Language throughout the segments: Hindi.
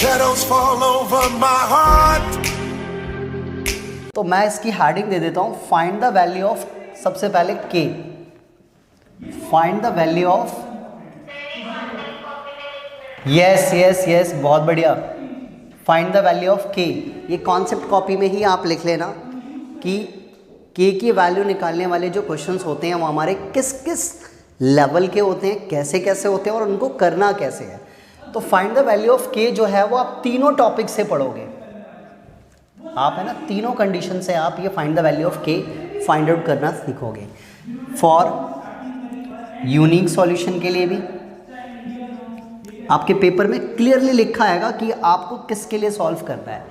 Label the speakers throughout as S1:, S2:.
S1: Shadows fall over my heart.
S2: तो मैं इसकी हेडिंग दे देता हूं, फाइंड द वैल्यू ऑफ, सबसे पहले के, find the value of, yes, बहुत बढ़िया, फाइंड द वैल्यू ऑफ के। ये कॉन्सेप्ट कॉपी में ही आप लिख लेना कि के की वैल्यू निकालने वाले जो क्वेश्चंस होते हैं वो हमारे किस किस लेवल के होते हैं, कैसे कैसे होते हैं और उनको करना कैसे है। तो फाइंड द वैल्यू ऑफ के जो है वो आप तीनों टॉपिक से पढ़ोगे, आप है ना, तीनों कंडीशन से आप ये फाइंड द वैल्यू ऑफ के फाइंड आउट करना सीखोगे। फॉर यूनिक सॉल्यूशन के लिए भी आपके पेपर में क्लियरली लिखा आएगा कि आपको किसके लिए सॉल्व करना है।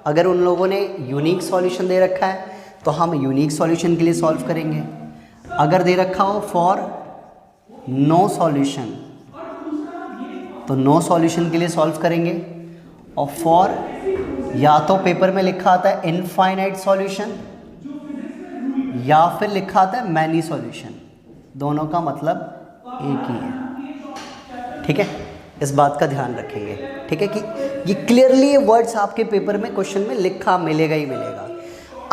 S2: अगर उन लोगों ने यूनिक सॉल्यूशन दे रखा है तो हम यूनिक सॉल्यूशन के लिए सॉल्व करेंगे। अगर दे रखा हो फॉर नो सॉल्यूशन तो नो सॉल्यूशन के लिए सॉल्व करेंगे। और फॉर, या तो पेपर में लिखा आता है इनफाइनाइट सॉल्यूशन या फिर लिखा आता है मैनी सॉल्यूशन, दोनों का मतलब एक ही है। ठीक है, इस बात का ध्यान रखेंगे। ठीक है कि ये क्लियरली वर्ड्स आपके पेपर में क्वेश्चन में लिखा मिलेगा ही मिलेगा।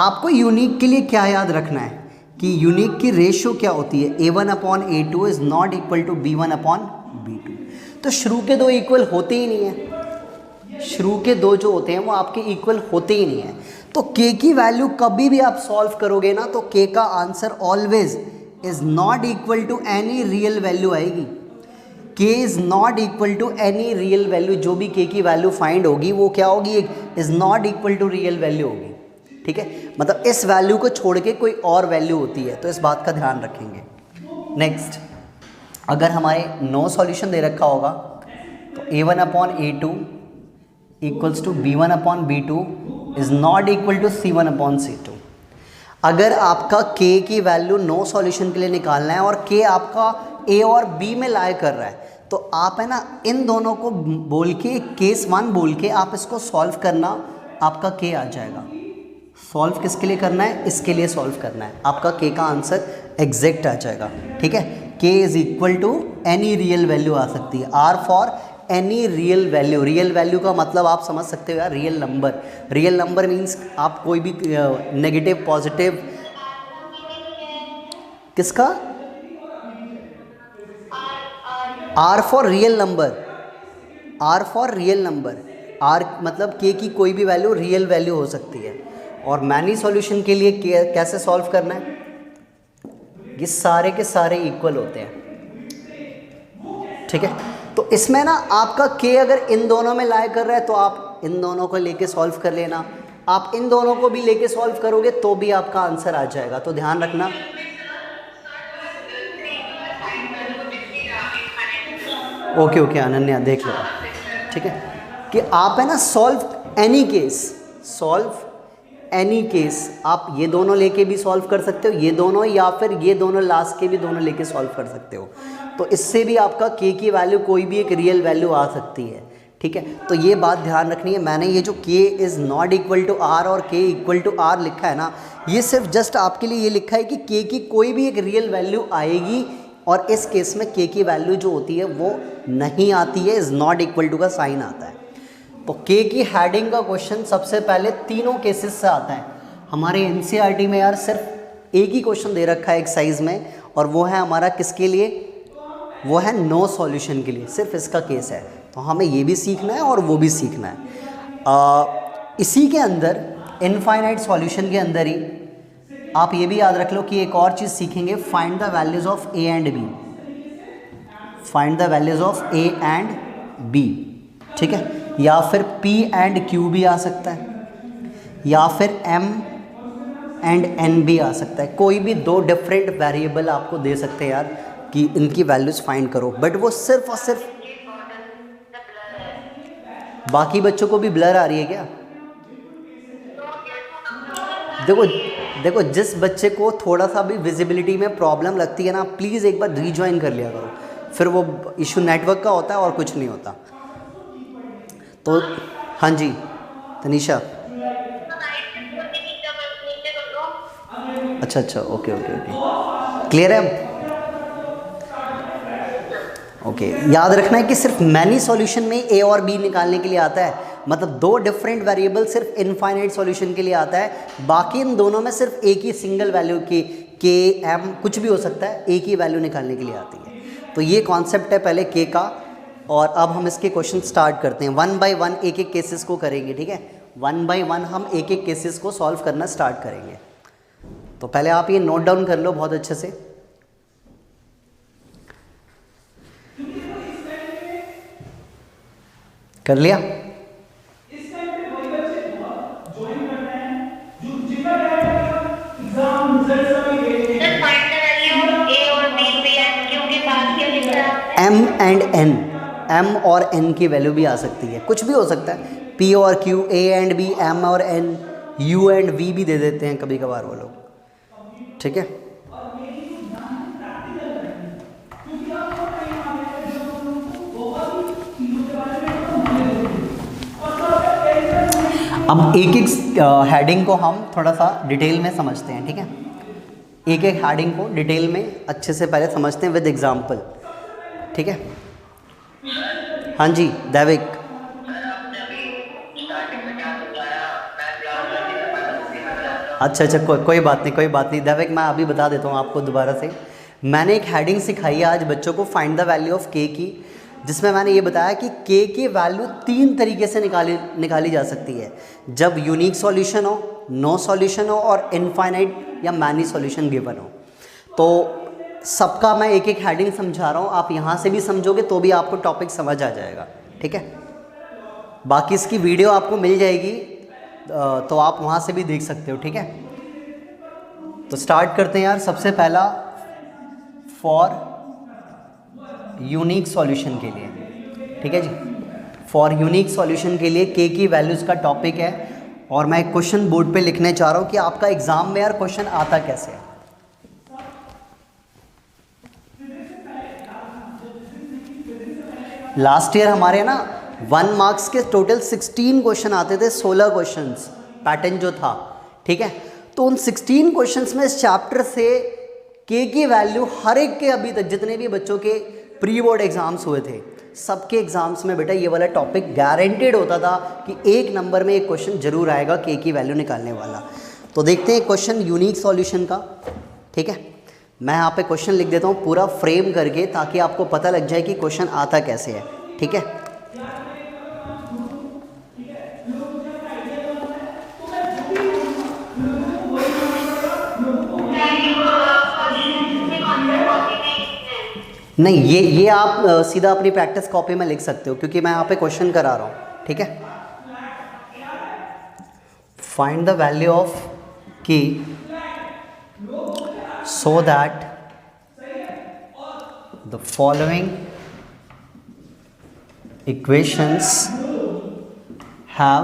S2: आपको यूनिक के लिए क्या याद रखना है कि यूनिक की रेशियो क्या होती है, A1/A2 is not equal to B1/B2। तो शुरू के दो इक्वल होते ही नहीं है, शुरू के दो जो होते हैं वो आपके इक्वल होते ही नहीं है। तो k की वैल्यू कभी भी आप सॉल्व करोगे ना तो k का answer always is not equal to any real value आएगी। k is not equal to any real value, जो भी k की वैल्यू फाइंड होगी वो क्या होगी, is not equal to real value होगी। ठीक है, मतलब इस वैल्यू को छोड़ के कोई और वैल्यू होती है, तो इस बात का ध्यान रखेंगे। नेक्स्ट, अगर हमारे नो सॉल्यूशन दे रखा होगा तो A1/A2 equals to B1/B2 is not equal to C1/C2। अगर आपका k की वैल्यू नो सॉल्यूशन के लिए निकालना है और k आपका a और b में लाई कर रहा है तो आप है ना इन दोनों को बोल के केस 1 बोल के आप इसको सॉल्व करना, आपका k आ जाएगा। सॉल्व किसके लिए करना है, इसके लिए सॉल्व करना है, आपका k का आंसर एग्जैक्ट आ जाएगा। ठीक है, k is equal to any real value आ सकती है, R for any real value. Real value का मतलब आप समझ सकते हो यार, real number. Real number means आप कोई भी नेगेटिव पॉजिटिव, किसका, R for real number, R for real number, R मतलब k की कोई भी वैल्यू रियल वैल्यू हो सकती है। और मैनी सॉल्यूशन के लिए कैसे सॉल्व करना है, ये सारे के सारे इक्वल होते हैं। ठीक है, तो इसमें ना आपका k अगर इन दोनों में लाई कर रहा है तो आप इन दोनों को लेके सॉल्व कर लेना, आप इन दोनों को भी लेके सॉल्व करोगे तो भी आपका आंसर आ जाएगा। तो ध्यान रखना। ओके अनन्या देख लो। ठीक है कि आप है ना solve any case, solve any case, आप ये दोनों लेके भी सॉल्व कर सकते हो, ये दोनों, या फिर ये दोनों लास्ट के भी दोनों लेके सॉल्व कर सकते हो। तो इससे भी आपका k की वैल्यू कोई भी एक रियल वैल्यू आ सकती है। ठीक है, तो ये बात ध्यान रखनी है। मैंने ये जो k is not equal to r और k इक्वल टू r लिखा है ना, ये सिर्फ जस्ट आपके लिए ये लिखा है कि k की कोई भी एक रियल वैल्यू आएगी और इस केस में k की वैल्यू जो होती है वो नहीं आती है, इज़ नॉट इक्वल टू का साइन आता है। तो k की हेडिंग का क्वेश्चन सबसे पहले तीनों केसेस से आता है। हमारे एनसीईआरटी में यार सिर्फ एक ही क्वेश्चन दे रखा है एक्सरसाइज में, और वो है हमारा किसके लिए, वो है नो सॉल्यूशन के लिए, सिर्फ इसका केस है। तो हमें ये भी सीखना है और वो भी सीखना है। इसी के अंदर इनफाइनाइट सॉल्यूशन के अंदर ही आप ये भी याद रख लो कि एक और चीज़ सीखेंगे, find the values of a and b, find the values of a and b। ठीक है, या फिर p एंड q भी आ सकता है, या फिर m एंड n भी आ सकता है। कोई भी दो डिफरेंट वेरिएबल आपको दे सकते हैं यार कि इनकी वैल्यूज फाइंड करो, बट वो सिर्फ और सिर्फ, बाकी बच्चों को भी ब्लर आ रही है क्या? देखो जिस बच्चे को थोड़ा सा भी विजिबिलिटी में प्रॉब्लम लगती है ना, प्लीज़ एक बार रीजॉइन कर लिया करो, फिर वो इशू नेटवर्क का होता है और कुछ नहीं होता। तो हाँ जी तनीषा, अच्छा ओके क्लियर है। ओके याद रखना है कि सिर्फ मैनी सॉल्यूशन में ए और बी निकालने के लिए आता है, मतलब दो डिफरेंट वेरिएबल सिर्फ इनफाइनाइट सॉल्यूशन के लिए आता है, बाकी इन दोनों में सिर्फ एक ही सिंगल वैल्यू की के एम कुछ भी हो सकता है, एक ही वैल्यू निकालने के लिए आती है। तो ये कॉन्सेप्ट है पहले के का, और अब हम इसके क्वेश्चन स्टार्ट करते हैं। वन बाय वन एक एक केसेस को करेंगे, ठीक है, वन बाय वन हम एक एक केसेस को सॉल्व करना स्टार्ट करेंगे। तो पहले आप ये नोट डाउन कर लो बहुत अच्छे से। कर लिया? एम एंड एन, एम और एन की वैल्यू भी आ सकती है, कुछ भी हो सकता है, पी और Q, A and B, M और एन, यू एंड वी भी दे देते हैं कभी कभार वो लोग, ठीक है। अब एक एक हेडिंग को हम थोड़ा सा डिटेल में समझते हैं, ठीक है, एक एक हेडिंग को डिटेल में अच्छे से पहले समझते हैं विद एग्जांपल, ठीक है। हाँ जी दैविक। अच्छा कोई बात नहीं दैविक, मैं अभी बता देता हूँ आपको दोबारा से। मैंने एक हेडिंग सिखाई है आज बच्चों को, फाइंड द वैल्यू ऑफ के की, जिसमें मैंने ये बताया कि के की वैल्यू तीन तरीके से निकाली जा सकती है, जब यूनिक सॉल्यूशन हो, नो सॉल्यूशन हो और इनफाइनाइट या मैनी सॉल्यूशन गिवन हो। तो सबका मैं एक एक हेडिंग समझा रहा हूँ, आप यहाँ से भी समझोगे तो भी आपको टॉपिक समझ आ जाएगा, ठीक है। बाकी इसकी वीडियो आपको मिल जाएगी, तो आप वहाँ से भी देख सकते हो, ठीक है। तो स्टार्ट करते हैं यार। सबसे पहला फॉर यूनिक सॉल्यूशन के लिए, ठीक है जी, फॉर यूनिक सॉल्यूशन के लिए के की वैल्यूज़ का टॉपिक है, और मैं एक क्वेश्चन बोर्ड पे लिखने चाह रहा हूँ कि आपका एग्जाम में यार क्वेश्चन आता कैसे है। लास्ट ईयर हमारे ना 1 मार्क्स के टोटल 16 क्वेश्चन आते थे, 16 क्वेश्चंस पैटर्न जो था, ठीक है। तो उन 16 क्वेश्चंस में इस चैप्टर से के की वैल्यू हर एक के, अभी तक जितने भी बच्चों के प्री बोर्ड एग्जाम्स हुए थे सबके एग्जाम्स में बेटा ये वाला टॉपिक गारंटेड होता था कि एक नंबर में एक क्वेश्चन जरूर आएगा के की वैल्यू निकालने वाला। तो देखते हैं क्वेश्चन यूनिक सॉल्यूशन का, ठीक है। मैं यहाँ पे क्वेश्चन लिख देता हूँ पूरा फ्रेम करके, ताकि आपको पता लग जाए कि क्वेश्चन आता कैसे है, ठीक है। नहीं, ये आप सीधा अपनी प्रैक्टिस कॉपी में लिख सकते हो, क्योंकि मैं यहाँ पे क्वेश्चन करा रहा हूँ, ठीक है। फाइंड द वैल्यू ऑफ की so that the following equations have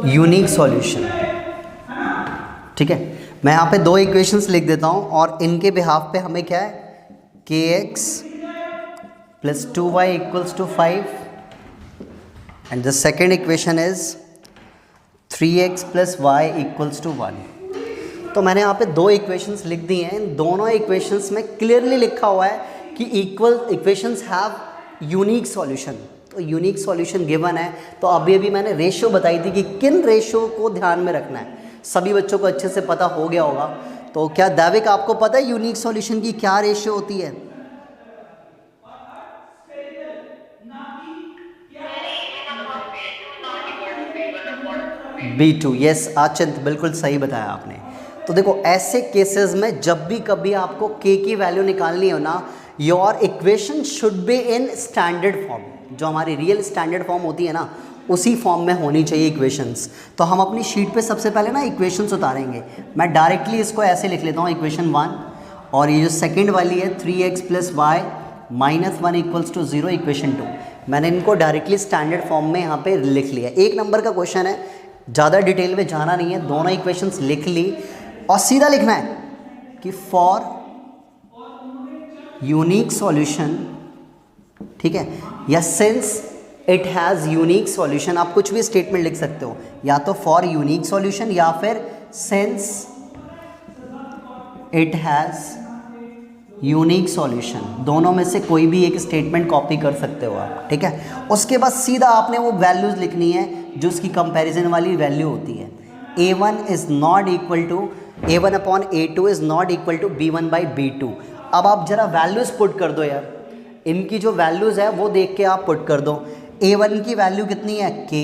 S2: unique solution, ठीक है। मैं यहाँ पे दो इक्वेशंस लिख देता हूँ, और इनके बिहाफ पे हमें क्या है, के x plus 2y equals to 5 and the second equation is 3x plus y equals to 1। तो मैंने यहाँ पे दो इक्वेशंस लिख दी हैं। इन दोनों इक्वेशंस में क्लियरली लिखा हुआ है कि equal equations have unique solution. तो यूनिक सॉल्यूशन गिवन है, तो अभी मैंने रेशियो बताई थी कि किन रेशियो को ध्यान में रखना है, सभी बच्चों को अच्छे से पता हो गया होगा। तो क्या दैविक आपको पता है यूनिक सॉल्यूशन की क्या रेशियो होती है? B2, यस आचिंत, बिल्कुल सही बताया आपने। तो देखो ऐसे केसेस में जब भी कभी आपको के की वैल्यू निकालनी हो ना, your equation should be in standard form, जो हमारी रियल स्टैंडर्ड फॉर्म होती है ना, उसी फॉर्म में होनी चाहिए इक्वेशंस। तो हम अपनी शीट पे सबसे पहले ना इक्वेशंस उतारेंगे। मैं डायरेक्टली इसको ऐसे लिख लेता हूँ, इक्वेशन 1, और ये जो सेकंड वाली है 3x plus y minus 1 equals to 0 equation 2, मैंने इनको डायरेक्टली स्टैंडर्ड फॉर्म में यहाँ पे लिख लिया। एक नंबर का क्वेश्चन है, ज़्यादा डिटेल में जाना नहीं है, दोनों इक्वेशंस लिख ली और सीधा लिखना है कि फॉर यूनिक सॉल्यूशन, ठीक है, या since it has unique solution. आप कुछ भी स्टेटमेंट लिख सकते हो, या तो फॉर यूनिक सॉल्यूशन या फिर since it has unique solution, दोनों में से कोई भी एक स्टेटमेंट कॉपी कर सकते हो आप, ठीक है। उसके बाद सीधा आपने वो वैल्यूज़ लिखनी है जो उसकी कंपैरिजन वाली वैल्यू होती है। A1 is not equal to A1 upon A2 is not equal to B1 by B2। अब आप जरा वैल्यूज़ पुट कर दो यार, इनकी जो वैल्यूज़ है वो देख के आप पुट कर दो। A1 की वैल्यू कितनी है K,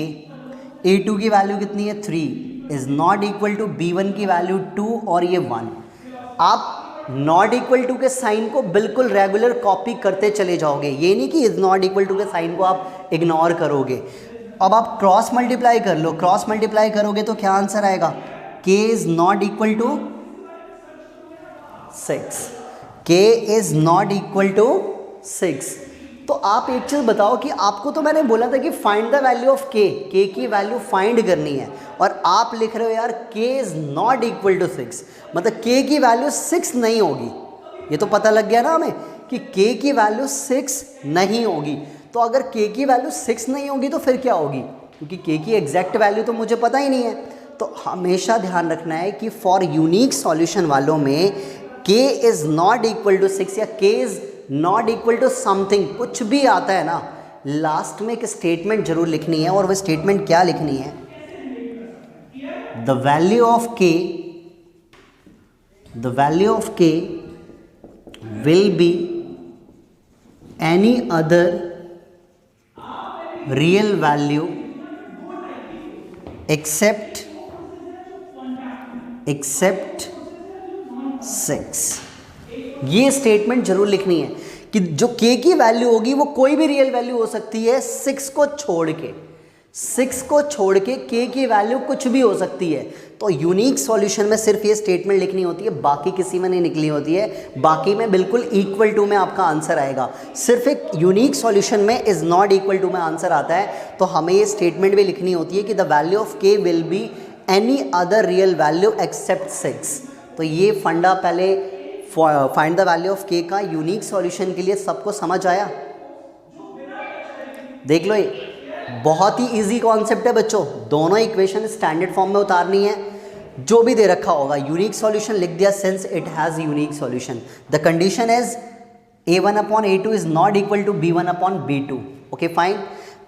S2: A2 की वैल्यू कितनी है 3 is not equal to B1 की वैल्यू 2 और ये 1। आप नॉट इक्वल टू के साइन को बिल्कुल रेगुलर कॉपी करते चले जाओगे, ये नहीं कि इज नॉट इक्वल टू के साइन को आप इग्नोर करोगे। अब आप क्रॉस मल्टीप्लाई कर लो, क्रॉस मल्टीप्लाई करोगे तो क्या आंसर आएगा, k is not equal to 6, k is not equal to 6। तो आप एक चीज़ बताओ कि आपको तो मैंने बोला था कि find the value of k, k की वैल्यू फाइंड करनी है, और आप लिख रहे हो यार k is not equal to 6, मतलब k की वैल्यू 6 नहीं होगी। ये तो पता लग गया ना हमें कि k की वैल्यू 6 नहीं होगी। तो अगर k की वैल्यू 6 नहीं होगी तो फिर क्या होगी, क्योंकि k की एग्जैक्ट वैल्यू तो मुझे पता ही नहीं है। तो हमेशा ध्यान रखना है कि फॉर यूनिक सॉल्यूशन वालों में k is not equal to 6 या k is not equal to something कुछ भी आता है ना, लास्ट में एक स्टेटमेंट जरूर लिखनी है, और वो स्टेटमेंट क्या लिखनी है, the value of k will be any other real value except 6। ये स्टेटमेंट जरूर लिखनी है कि जो k की वैल्यू होगी वो कोई भी रियल वैल्यू हो सकती है, 6 को छोड़ के k की वैल्यू कुछ भी हो सकती है। तो यूनिक सॉल्यूशन में सिर्फ ये स्टेटमेंट लिखनी होती है, बाकी किसी में नहीं निकली होती है, बाकी में बिल्कुल इक्वल टू में आपका आंसर आएगा। सिर्फ एक यूनिक सॉल्यूशन में इज़ नॉट इक्वल टू में आंसर आता है, तो हमें ये स्टेटमेंट भी लिखनी होती है कि the value of k will be any other real value except 6। तो ये फंडा पहले find the value of k का यूनिक सॉल्यूशन के लिए सबको समझ आया। देख लो, ये बहुत ही इजी कॉन्सेप्ट है बच्चों, दोनों इक्वेशन स्टैंडर्ड फॉर्म में उतारनी है। जो भी दे रखा होगा यूनिक सॉल्यूशन लिख दिया, since it has unique solution. The condition is A1 upon A2 is not equal to B1 upon B2। Okay fine,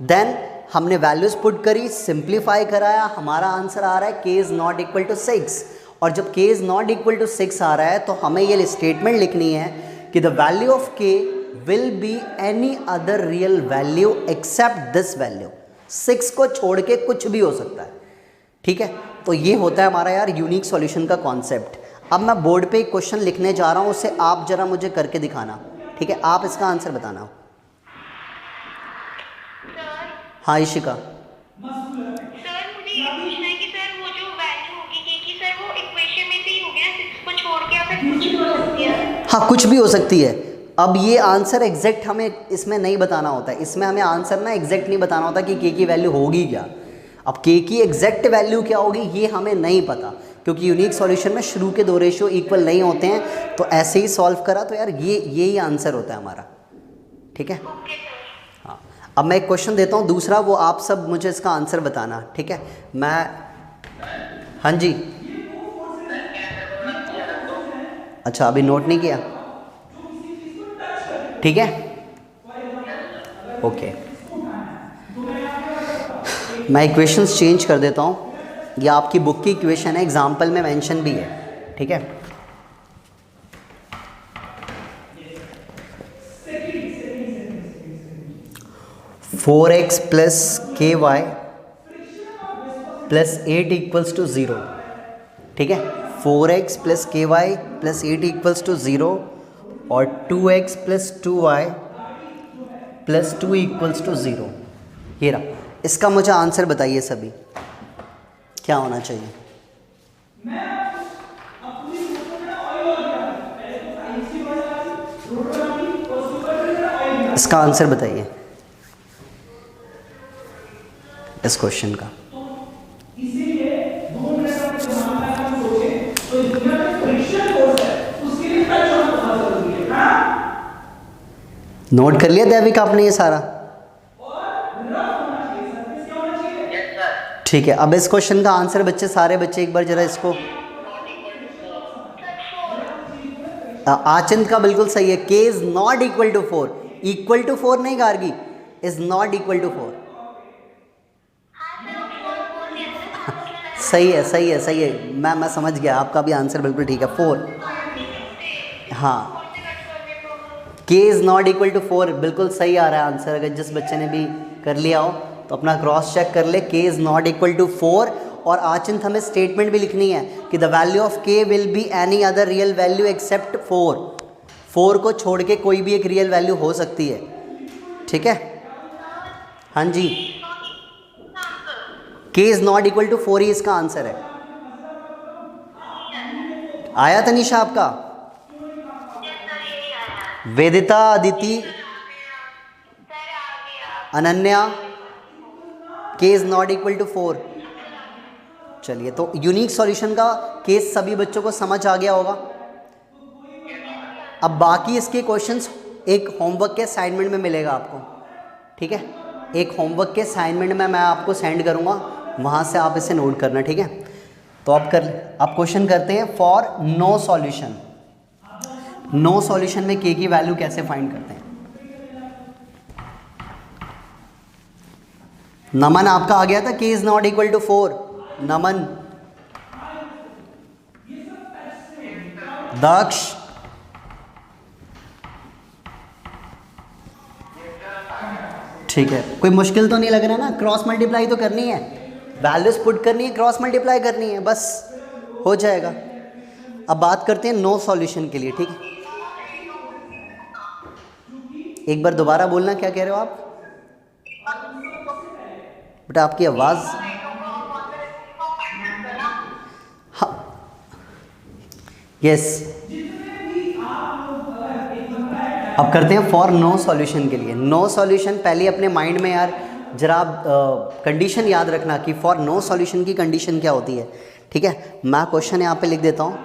S2: then हमने वैल्यूज पुट करी, सिंप्लीफाई कराया, हमारा आंसर आ रहा है k is not equal to 6। और जब k is not equal to 6 आ रहा है तो हमें ये स्टेटमेंट लिखनी है कि the value of k will be any other real value accept this value. 6 को छोड़ के कुछ भी हो सकता है, ठीक है। तो ये होता है हमारा यार यूनिक सॉल्यूशन का कॉन्सेप्ट। अब मैं बोर्ड पे एक क्वेश्चन लिखने जा रहा हूँ, उसे आप जरा मुझे करके दिखाना, ठीक है। आप इसका आंसर बताना। हाँ इशिका।
S3: सर मुझे ये पूछना है कि सर वो जो वैल्यू होगी k की, सर वो इक्वेशन में से ही हो गया, 6 को छोड़ के, या फिर कुछ भी हो सकती है?
S2: हाँ कुछ भी हो सकती है। अब ये आंसर एग्जैक्ट हमें इसमें नहीं बताना होता है, इसमें हमें आंसर ना एग्जैक्ट नहीं बताना होता कि k की वैल्यू होगी क्या। अब k की एग्जैक्ट वैल्यू क्या होगी ये हमें नहीं पता, क्योंकि यूनिक सॉल्यूशन में शुरू के दो रेशियो इक्वल नहीं होते हैं। तो ऐसे ही सॉल्व करा तो यार यही आंसर होता है हमारा, ठीक है। हाँ, अब मैं एक क्वेश्चन देता हूँ दूसरा, वो आप सब मुझे इसका आंसर बताना, ठीक है। मैं, हाँ जी, अच्छा अभी नोट नहीं किया, ठीक है, ओके। मैं इक्वेशंस चेंज कर देता हूँ, ये आपकी बुक की इक्वेशन है, एग्जाम्पल में मेंशन भी है, ठीक है। फोर एक्स प्लस के वाई प्लस 8 इक्वल्स टू 0, ठीक है। 4x प्लस के वाई प्लस 8 इक्वल्स टू 0 और 2x plus 2y plus 2 equals to 0। ये रहा, इसका मुझे आंसर बताइए सभी, क्या होना चाहिए। इसका आंसर बताइए इस क्वेश्चन का। नोट कर लिया दैविक आपने ये सारा, ठीक है। अब इस क्वेश्चन का आंसर बच्चे, सारे बच्चे एक बार जरा इसको, आचिंत का बिल्कुल सही है, k is not equal to 4, equal to 4 नहीं Gargi, is not equal to 4। सही है सही है सही है, मैं समझ गया, आपका भी आंसर बिल्कुल ठीक है, 4। हाँ, k is not equal to 4 बिल्कुल सही आ रहा है आंसर। अगर जिस बच्चे ने भी कर लिया हो तो अपना क्रॉस चेक कर ले, k is not equal to 4। और आचिंत हमें स्टेटमेंट भी लिखनी है कि the value of k will be any other real value except 4। 4 को छोड़ के कोई भी एक रियल वैल्यू हो सकती है, ठीक है। हाँ जी, k is not equal to 4 ही इसका आंसर है। आया तनीषा आपका? Vedita, Aditi, Ananya, k is not equal to 4। चलिए, तो यूनिक सॉल्यूशन का केस सभी बच्चों को समझ आ गया होगा। अब बाकी इसके क्वेश्चंस एक होमवर्क के असाइनमेंट में मिलेगा आपको, ठीक है। एक होमवर्क के असाइनमेंट में मैं आपको सेंड करूँगा, वहाँ से आप इसे नोट करना, ठीक है। तो आप क्वेश्चन करते हैं for no solution. No solution में k की वैल्यू कैसे फाइंड करते हैं। नमन आपका आ गया था, k is not equal to 4। Naman, Daksh, ठीक है। कोई मुश्किल तो नहीं लग रहा ना? क्रॉस मल्टीप्लाई तो करनी है, वैल्यूज पुट करनी है, क्रॉस मल्टीप्लाई करनी है, बस हो जाएगा। अब बात करते हैं नो सॉल्यूशन के लिए, ठीक है। एक बार दोबारा बोलना, क्या कह रहे हो आप बेटा? आपकी आवाज़, हाँ, यस। अब करते हैं फॉर नो सॉल्यूशन के लिए। नो सॉल्यूशन पहले अपने माइंड में यार जरा कंडीशन याद रखना कि फॉर नो सॉल्यूशन की कंडीशन क्या होती है, ठीक है। मैं क्वेश्चन यहाँ पे लिख देता हूँ।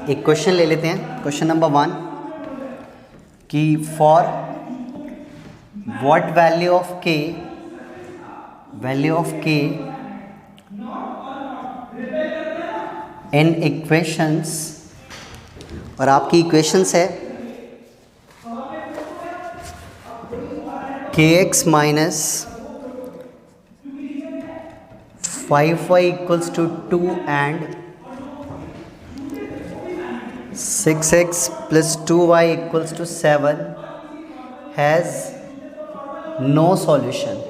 S2: एक क्वेश्चन ले लेते हैं, क्वेश्चन नंबर 1 कि for what value of k in equations, और आपकी इक्वेशंस है kx minus 5y equals to 2 and 6x plus 2y equals to 7 has no solution.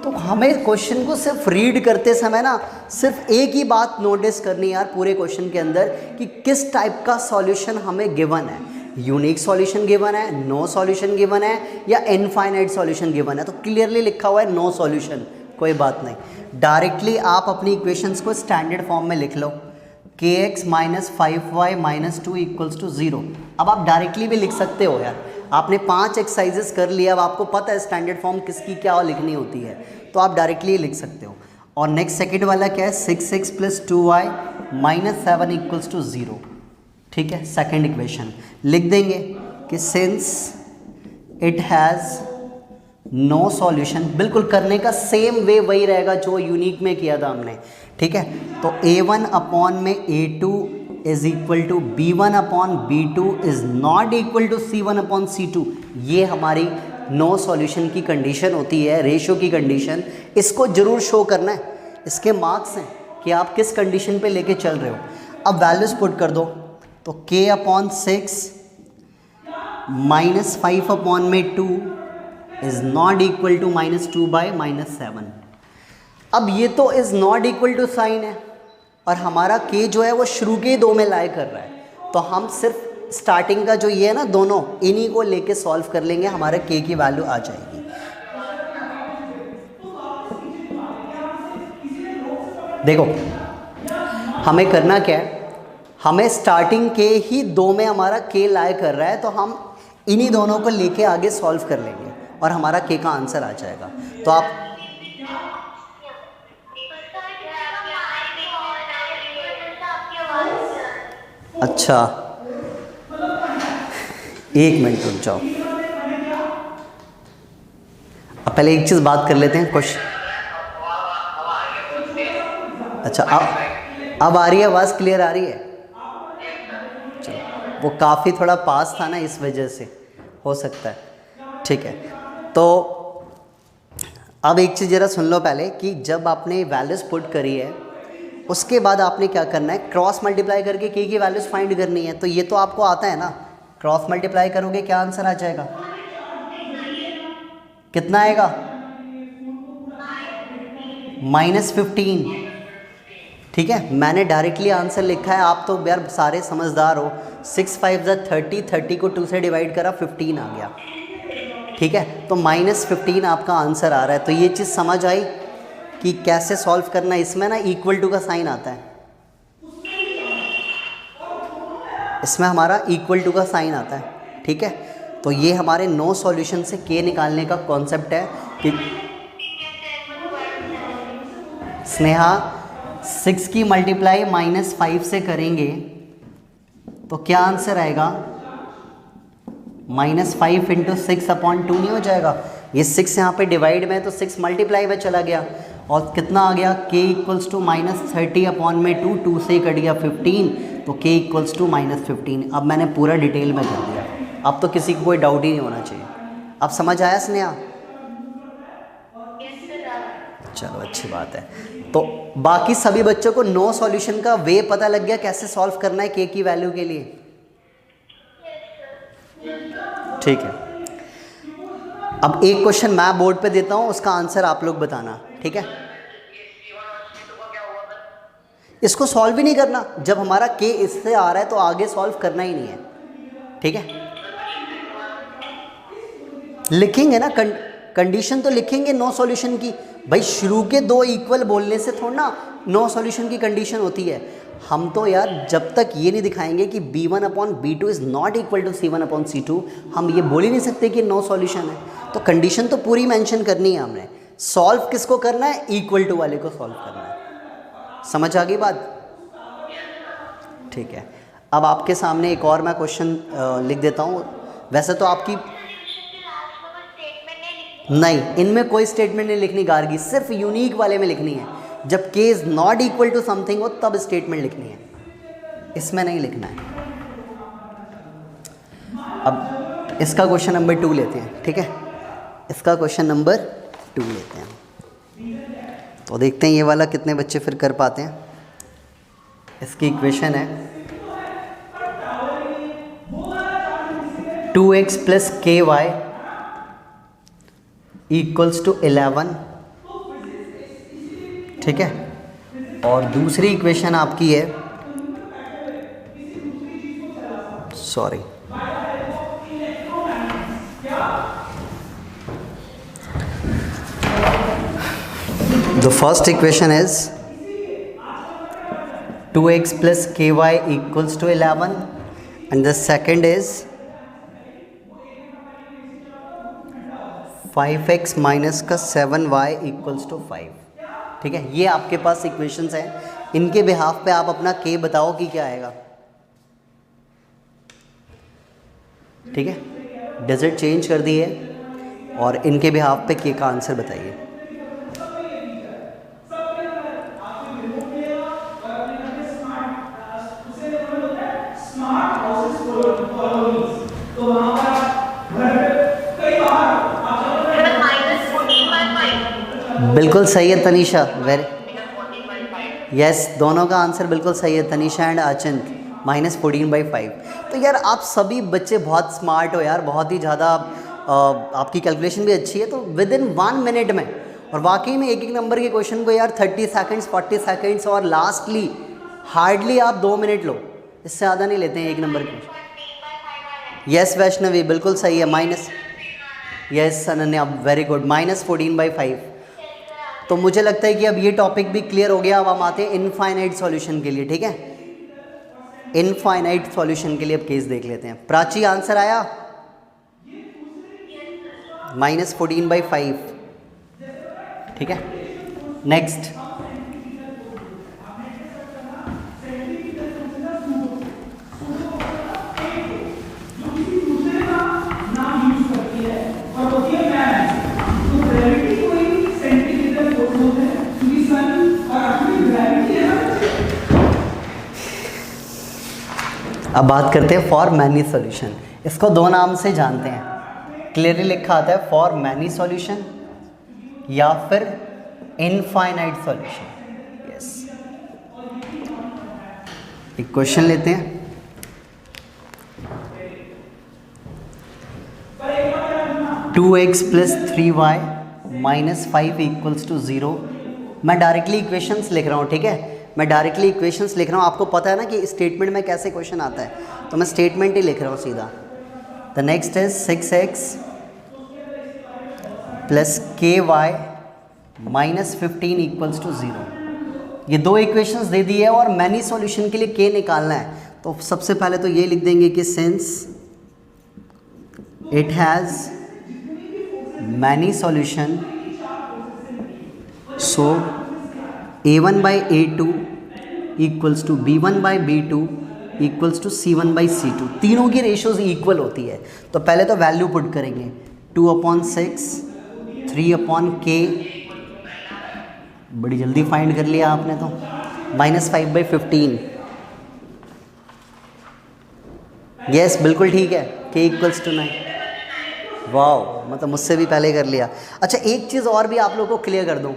S2: तो हमें क्वेश्चन को सिर्फ रीड करते समय ना सिर्फ एक ही बात नोटिस करनी है यार पूरे क्वेश्चन के अंदर कि किस टाइप का सॉल्यूशन हमें गिवन है। यूनिक सॉल्यूशन गिवन है, नो सॉल्यूशन गिवन है, या इनफाइनाइट सॉल्यूशन गिवन है। तो क्लियरली लिखा हुआ है नो सॉल्यूशन, कोई बात नहीं। डायरेक्टली आप अपनी इक्वेशंस को स्टैंडर्ड फॉर्म में लिख लो, kx minus 5y minus 2 equals to 0। अब आप डायरेक्टली भी लिख सकते हो यार, आपने 5 एक्सरसाइजेस कर लिया, अब आपको पता है स्टैंडर्ड फॉर्म किसकी क्या लिखनी होती है, तो आप डायरेक्टली लिख सकते हो। और नेक्स्ट सेकंड वाला क्या है, 6x plus 2y minus 7 equals to 0, ठीक है। सेकंड इक्वेशन लिख देंगे कि since it has no solution, बिल्कुल करने का सेम वे वही रहेगा जो यूनिक में किया था हमने, ठीक है। तो a1 अपॉन में a2 is equal to b1 upon b2 is not equal to c1 upon c2। ये हमारी नो सॉल्यूशन की कंडीशन होती है, रेशियो की कंडीशन। इसको जरूर शो करना है, इसके मार्क्स हैं कि आप किस कंडीशन पे लेके चल रहे हो। अब वैल्यूज पुट कर दो, तो k अपॉन 6 माइनस 5 अपॉन में 2 is not equal to minus 2 by minus 7। अब ये तो is not equal to sign है और हमारा k जो है वो शुरू के 2 में लाई कर रहा है, तो हम सिर्फ स्टार्टिंग का जो ये है ना दोनों, इन्हीं को लेके सॉल्व कर लेंगे, हमारे k की वैल्यू आ जाएगी। देखो हमें करना क्या है, हमें स्टार्टिंग के ही 2 में हमारा k लाई कर रहा है, तो हम इन्हीं दोनों को लेके आगे सॉल्व कर लेंगे और हमारा k का आंसर आ जाएगा। तो आप अच्छा, एक मिनट रुक जाओ, अब पहले एक चीज़ बात कर लेते हैं। क्वेश्चन अच्छा, अब आ रही है आवाज़, क्लियर आ रही है? वो काफ़ी थोड़ा पास था ना, इस वजह से हो सकता है। ठीक है, तो अब एक चीज़ ज़रा सुन लो पहले कि जब आपने वैल्यूज़ पुट करी है उसके बाद आपने क्या करना है, क्रॉस मल्टीप्लाई करके के की वैल्यूज़ फाइंड करनी है। तो ये तो आपको आता है ना, क्रॉस मल्टीप्लाई करोगे क्या आंसर आ जाएगा, कितना आएगा, -15। ठीक है, मैंने डायरेक्टली आंसर लिखा है, आप तो यार सारे समझदार हो। 6 5 30, 30 को 2 से डिवाइड करा 15 आ गया। ठीक है, तो -15 आपका आंसर आ रहा है। तो ये चीज़ समझ आई कि कैसे सॉल्व करना है। इसमें ना इक्वल टू का साइन आता है, इसमें हमारा इक्वल टू का साइन आता है। ठीक है, तो ये हमारे नो सॉल्यूशन से के निकालने का कॉन्सेप्ट है कि स्नेहा 6 की मल्टीप्लाई -5 से करेंगे तो क्या आंसर आएगा, -5 × 6/2 नहीं हो जाएगा। ये 6 यहाँ पे डिवाइड में है तो 6 मल्टीप्लाई में चला गया और कितना आ गया, k = -30/2, 2 से कट गया 15, तो k = -15। अब मैंने पूरा डिटेल में कर दिया, अब तो किसी को कोई डाउट ही नहीं होना चाहिए। अब समझ आया स्नेहा? चलो अच्छी बात है। तो बाकी सभी बच्चों को नो सॉल्यूशन का वे पता लग गया, कैसे सॉल्व करना है k की वैल्यू के लिए। ठीक है, अब एक क्वेश्चन मैं बोर्ड पे देता हूँ, उसका आंसर आप लोग बताना। ठीक है, इसको सॉल्व ही नहीं करना, जब हमारा k इससे आ रहा है तो आगे सॉल्व करना ही नहीं है। ठीक है, लिखेंगे ना, कंडीशन तो लिखेंगे नो सॉल्यूशन की। भाई शुरू के 2 इक्वल बोलने से थोड़ा ना नो सॉल्यूशन की कंडीशन होती है। हम तो यार जब तक ये नहीं दिखाएंगे कि b1/b2 is not equal to c1/c2, हम ये बोल ही नहीं सकते कि नो सॉल्यूशन है। तो कंडीशन तो पूरी मेंशन करनी है हमने। सॉल्व किसको करना है, इक्वल टू वाले को सॉल्व करना है। समझ आ गई बात? ठीक है, अब आपके सामने एक और मैं क्वेश्चन लिख देता हूँ। वैसे तो आपकी नहीं, इनमें कोई स्टेटमेंट नहीं लिखनी गार्गी, सिर्फ यूनिक वाले में लिखनी है। जब k is not equal to something हो तब स्टेटमेंट लिखनी है, इसमें नहीं लिखना है। अब इसका क्वेश्चन नंबर 2 लेते हैं। ठीक है, इसका क्वेश्चन नंबर 2 लेते हैं, तो देखते हैं ये वाला कितने बच्चे फिर कर पाते हैं। इसकी इक्वेशन है 2x + ky = 11। ठीक है, और दूसरी इक्वेशन आपकी है, sorry, the first equation is 2x + ky = 11 and the second is 5x - 7y = 5। ठीक है, ये आपके पास इक्वेशंस हैं, इनके बिहाफ पे आप अपना k बताओ कि क्या आएगा। ठीक है, डिजिट चेंज कर दिए और इनके बिहाफ पे k का आंसर बताइए। बिल्कुल सही है तनीषा, वेरी यस, दोनों का आंसर बिल्कुल सही है, तनीषा एंड आचंत, -14/5। तो यार आप सभी बच्चे बहुत स्मार्ट हो यार, बहुत ही ज़्यादा, आपकी कैलकुलेशन भी अच्छी है। तो विद इन 1 मिनट में, और वाकई में एक एक नंबर के क्वेश्चन को यार 30 सेकेंड्स 40 सेकेंड्स और लास्टली हार्डली आप 2 मिनट लो, इससे ज़्यादा नहीं लेते हैं एक नंबर के। यस वैष्णवी बिल्कुल सही है, minus, yes Ananya very good, -14/5। तो मुझे लगता है कि अब ये टॉपिक भी क्लियर हो गया। अब हम आते हैं इनफाइनाइट सॉल्यूशन के लिए। ठीक है, इनफाइनाइट सॉल्यूशन के लिए अब केस देख लेते हैं। प्राची आंसर आया -14/5। ठीक है, नेक्स्ट अब बात करते हैं फॉर मैनी सॉल्यूशन। इसको दो नाम से जानते हैं, क्लियरली लिखा आता है फॉर मैनी सॉल्यूशन या फिर इनफाइनाइट सॉल्यूशन। यस, एक क्वेश्चन लेते हैं। Two x plus 3y minus 5 equals to 0। मैं डायरेक्टली इक्वेशंस लिख रहा हूँ, ठीक है, मैं डायरेक्टली इक्वेशंस लिख रहा हूँ। आपको पता है ना कि स्टेटमेंट में कैसे क्वेश्चन आता है, तो मैं स्टेटमेंट ही लिख रहा हूँ सीधा। The next is 6x plus KY minus 15 equals to 0। ये दो इक्वेशंस दे दी है और मैनी सॉल्यूशन के लिए K निकालना है। तो सबसे पहले तो ये लिख देंगे कि since it has many solution so A1 by A2 equals to B1 by B2 equals to C1 by C2। तीनों की रेशोज इक्वल होती है। तो पहले तो वैल्यू पुट करेंगे, 2/6 3/K, बड़ी जल्दी फाइंड कर लिया आपने तो, माइनस 5/15। यस, बिल्कुल ठीक है, K इक्वल्स टू 9। वाह, मतलब मुझसे भी पहले कर लिया। अच्छा, एक चीज़ और भी आप लोगों को क्लियर कर दूं,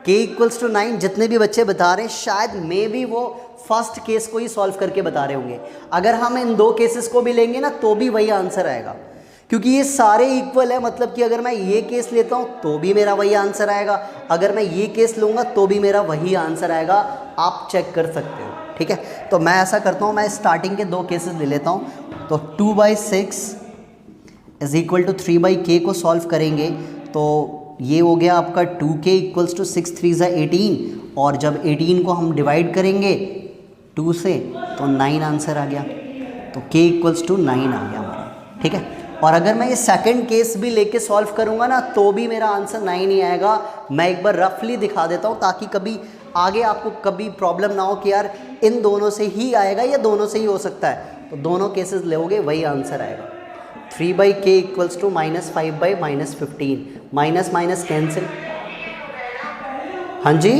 S2: K इक्वल्स टू 9 जितने भी बच्चे बता रहे हैं शायद मे भी वो फर्स्ट केस को ही सॉल्व करके बता रहे होंगे। अगर हम इन दो केसेस को भी लेंगे ना तो भी वही आंसर आएगा, क्योंकि ये सारे इक्वल है। मतलब कि अगर मैं ये केस लेता हूँ तो भी मेरा वही आंसर आएगा, अगर मैं ये केस लूँगा तो भी मेरा वही आंसर आएगा। आप चेक कर सकते हो, ठीक है। तो मैं ऐसा करता हूँ, मैं स्टार्टिंग के दो केसेस ले लेता हूँ। तो 2/6 इज इक्वल टू 3/K को सॉल्व करेंगे तो ये हो गया आपका 2K इक्वल्स टू 6 3 18, और जब 18 को हम डिवाइड करेंगे 2 से तो 9 आंसर आ गया। तो K इक्वल्स टू 9 आ गया हमारा, ठीक है। और अगर मैं ये सेकंड केस भी लेके सॉल्व करूँगा ना तो भी मेरा आंसर 9 ही आएगा। मैं एक बार रफली दिखा देता हूँ ताकि कभी आगे आपको कभी प्रॉब्लम ना हो कि यार इन दोनों से ही आएगा या दोनों से ही हो सकता है। तो दोनों केसेस लोगे वही आंसर आएगा। 3/K equals to minus 5/-15, minus minus cancel. हाँ जी,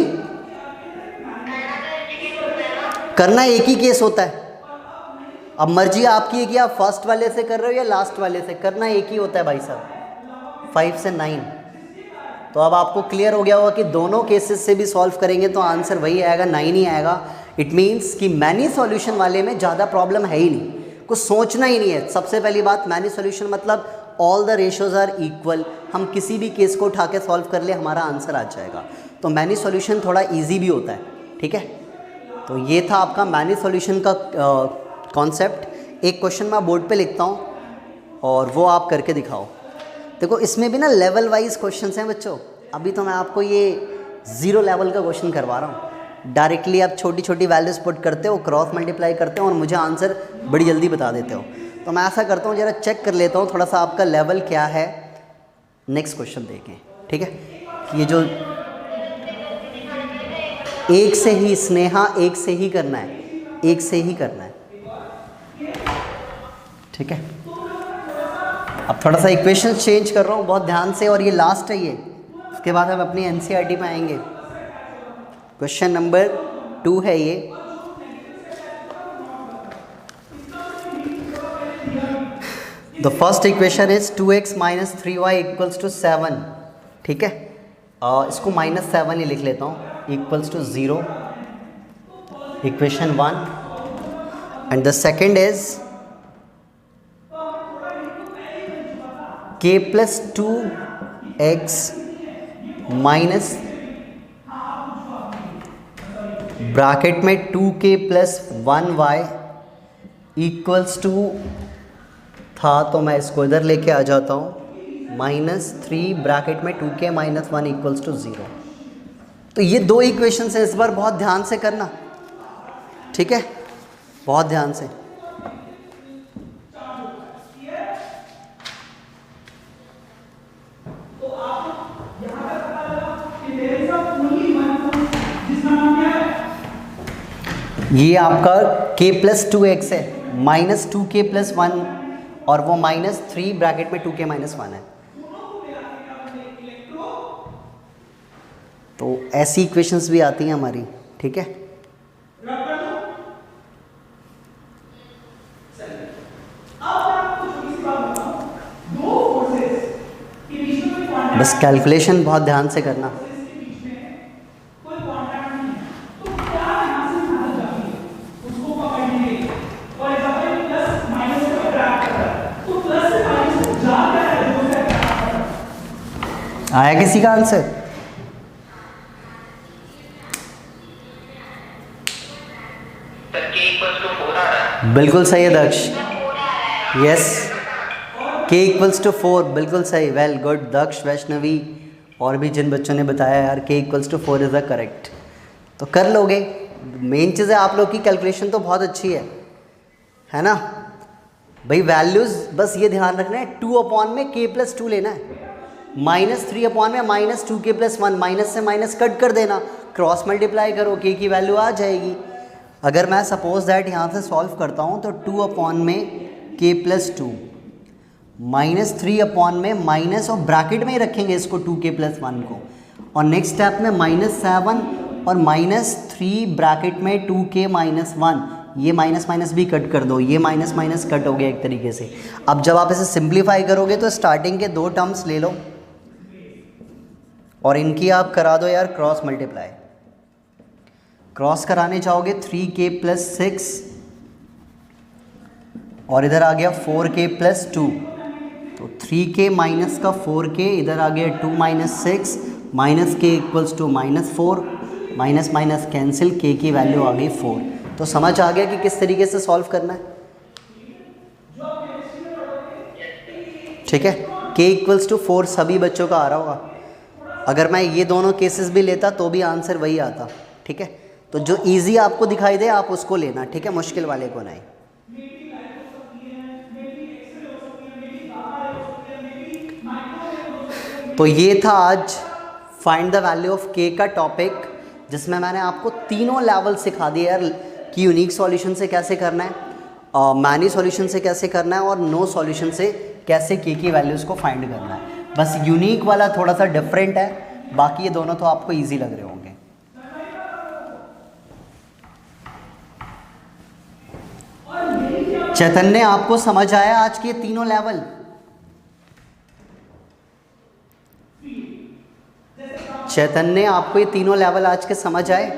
S2: करना एक ही केस होता है। अब मर्जी आपकी है कि आप फर्स्ट वाले से कर रहे हो या लास्ट वाले से, करना एक ही होता है भाई साहब, 5 से 9। तो अब आपको क्लियर हो गया होगा कि दोनों केसेस से भी सॉल्व करेंगे तो आंसर वही आएगा, 9 ही आएगा। इट मीन्स कि मैनी सॉल्यूशन वाले में ज़्यादा प्रॉब्लम है ही नहीं, कुछ सोचना ही नहीं है। सबसे पहली बात, मैनी सॉल्यूशन मतलब all the ratios are equal, हम किसी भी केस को उठा के सॉल्व कर ले हमारा आंसर आ जाएगा। तो मैनी सॉल्यूशन थोड़ा इजी भी होता है, ठीक है। तो ये था आपका मैनी सॉल्यूशन का कॉन्सेप्ट। एक क्वेश्चन मैं बोर्ड पे लिखता हूँ और वो आप करके दिखाओ। देखो इसमें भी ना लेवल वाइज क्वेश्चंस हैं बच्चों। अभी तो मैं आपको ये 0 लेवल का क्वेश्चन करवा रहा हूँ। डायरेक्टली आप छोटी छोटी वैल्यूज पुट करते हो, क्रॉस मल्टीप्लाई करते हो और मुझे आंसर बड़ी जल्दी बता देते हो। तो मैं ऐसा करता हूँ, ज़रा चेक कर लेता हूँ थोड़ा सा आपका लेवल क्या है। नेक्स्ट क्वेश्चन देखें, ठीक है। कि ये जो एक से ही, स्नेहा एक से ही करना है, एक से ही करना है, ठीक है। अब थोड़ा सा इक्वेशन चेंज कर रहा हूँ बहुत ध्यान से, और ये लास्ट है ये, उसके बाद हम अपनी एनसीईआरटी पे आएंगे। क्वेश्चन नंबर 2 है ये। The first equation is 2x minus 3y equals to 7, ठीक है। इसको -7 ही लिख लेता हूँ, equals to 0, equation 1। And the second is k plus 2x minus bracket में 2k plus 1y equals to था, तो मैं इसको इधर लेके आ जाता हूँ, -3 ब्रैकेट में 2k माइनस 1 इक्वल्स टू 0। तो ये दो इक्वेशन है, इस बार बहुत ध्यान से करना, ठीक है, बहुत ध्यान से। ये आपका k प्लस 2x है, -2k प्लस 1, और वो -3 ब्रैकेट में 2k माइनस 1 है। तो ऐसी इक्वेशंस भी आती हैं हमारी, ठीक है। बस कैलकुलेशन बहुत ध्यान से करना। आया किसी का आंसर? बिल्कुल सही है दक्ष। यस, k इक्वल्स टू 4, बिल्कुल सही। वेल गुड दक्ष, वैष्णवी और भी जिन बच्चों ने बताया यार k equals to 4 is the correct. तो कर लोगे। मेन चीज़ है आप लोग की कैलकुलेशन तो बहुत अच्छी है ना भाई। वैल्यूज़ बस ये ध्यान रखना है 2 अपॉन में k प्लस 2 लेना है, -3 अपॉन में -2k प्लस 1, माइनस से माइनस कट कर देना, क्रॉस मल्टीप्लाई करो, k की वैल्यू आ जाएगी। अगर मैं सपोज दैट यहाँ से सॉल्व करता हूँ तो 2 अपॉन में k प्लस 2, -3 अपॉन में माइनस और ब्रैकेट में ही रखेंगे इसको 2k प्लस 1 को, और नेक्स्ट स्टेप में -7 और -3 ब्रैकेट में 2k माइनस 1, ये माइनस माइनस भी कट कर दो, ये माइनस माइनस कट हो गया एक तरीके से। अब जब आप इसे सिंप्लीफाई करोगे तो स्टार्टिंग के 2 टर्म्स ले लो और इनकी आप करा दो यार क्रॉस मल्टीप्लाई। क्रॉस कराने चाहोगे 3k प्लस 6 और इधर आ गया 4k प्लस 2, तो 3k माइनस का 4k, इधर आ गया 2 minus 6, minus k equals to -4, minus minus cancel, k की वैल्यू आ गई 4। तो समझ आ गया कि किस तरीके से सॉल्व करना है। ठीक है, k इक्वल्स टू 4 सभी बच्चों का आ रहा होगा। अगर मैं ये दोनों केसेस भी लेता तो भी आंसर वही आता। ठीक है, तो जो इजी आपको दिखाई दे आप उसको लेना। ठीक है, मुश्किल वाले को नहीं। तो ये था आज find the value of k का टॉपिक, जिसमें मैंने आपको तीनों लेवल सिखा दिए यार कि यूनिक सॉल्यूशन से कैसे करना है, मैनी सॉल्यूशन से कैसे करना है और नो सॉल्यूशन से कैसे k की वैल्यूज़ को फाइंड करना है। बस यूनिक वाला थोड़ा सा डिफरेंट है, बाकी ये दोनों तो आपको इजी लग रहे होंगे। चैतन्य, आपको समझ आया आज के तीनों लेवल? चैतन्य, आपको ये तीनों लेवल आज के समझ आए?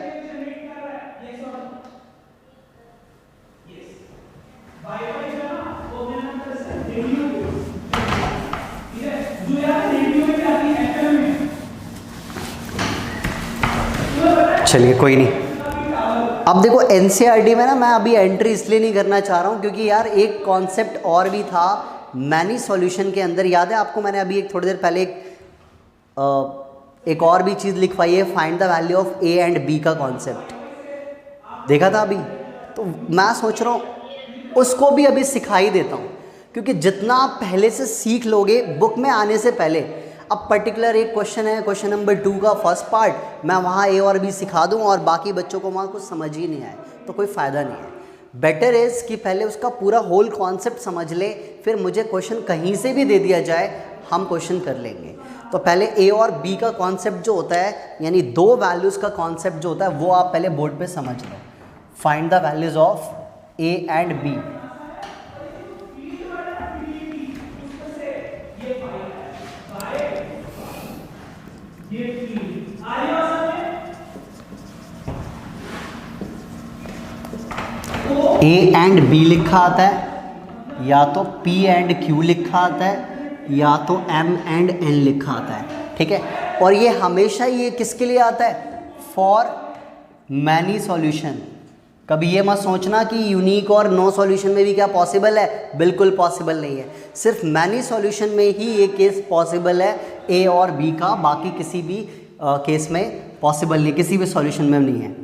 S2: चलिए कोई नहीं। अब देखो एनसीईआरटी में ना मैं अभी एंट्री इसलिए नहीं करना चाह रहा हूँ क्योंकि यार एक कॉन्सेप्ट और भी था मैनी सॉल्यूशन के अंदर। याद है आपको, मैंने अभी एक थोड़ी देर पहले एक और भी चीज़ लिखवाई है, find the value of A and B का कॉन्सेप्ट देखा था अभी। तो मैं सोच रहा हूँ उसको भी अभी सिखाई देता हूँ, क्योंकि जितना आप पहले से सीख लोगे बुक में आने से पहले, अब पर्टिकुलर एक क्वेश्चन है, क्वेश्चन नंबर 2 का फर्स्ट पार्ट, मैं वहाँ ए और बी सिखा दूँ और बाकी बच्चों को वहाँ कुछ समझ ही नहीं आए तो कोई फ़ायदा नहीं है। बेटर इज़ कि पहले उसका पूरा होल कॉन्सेप्ट समझ ले, फिर मुझे क्वेश्चन कहीं से भी दे दिया जाए हम क्वेश्चन कर लेंगे। तो पहले ए और बी का कॉन्सेप्ट जो होता है, यानी 2 वैल्यूज़ का कॉन्सेप्ट जो होता है, वो आप पहले बोर्ड पे समझ लो। Find the values of A and B. A and B लिखा आता है, या तो P एंड Q लिखा आता है, या तो M एंड N लिखा आता है। ठीक है, और ये हमेशा ये किसके लिए आता है? For many solution. कभी ये मत सोचना कि यूनिक और नो सॉल्यूशन में भी क्या पॉसिबल है, बिल्कुल पॉसिबल नहीं है। सिर्फ मैनी सॉल्यूशन में ही ये केस पॉसिबल है ए और बी का, बाकी किसी भी केस में पॉसिबल नहीं, किसी भी सॉल्यूशन में नहीं है।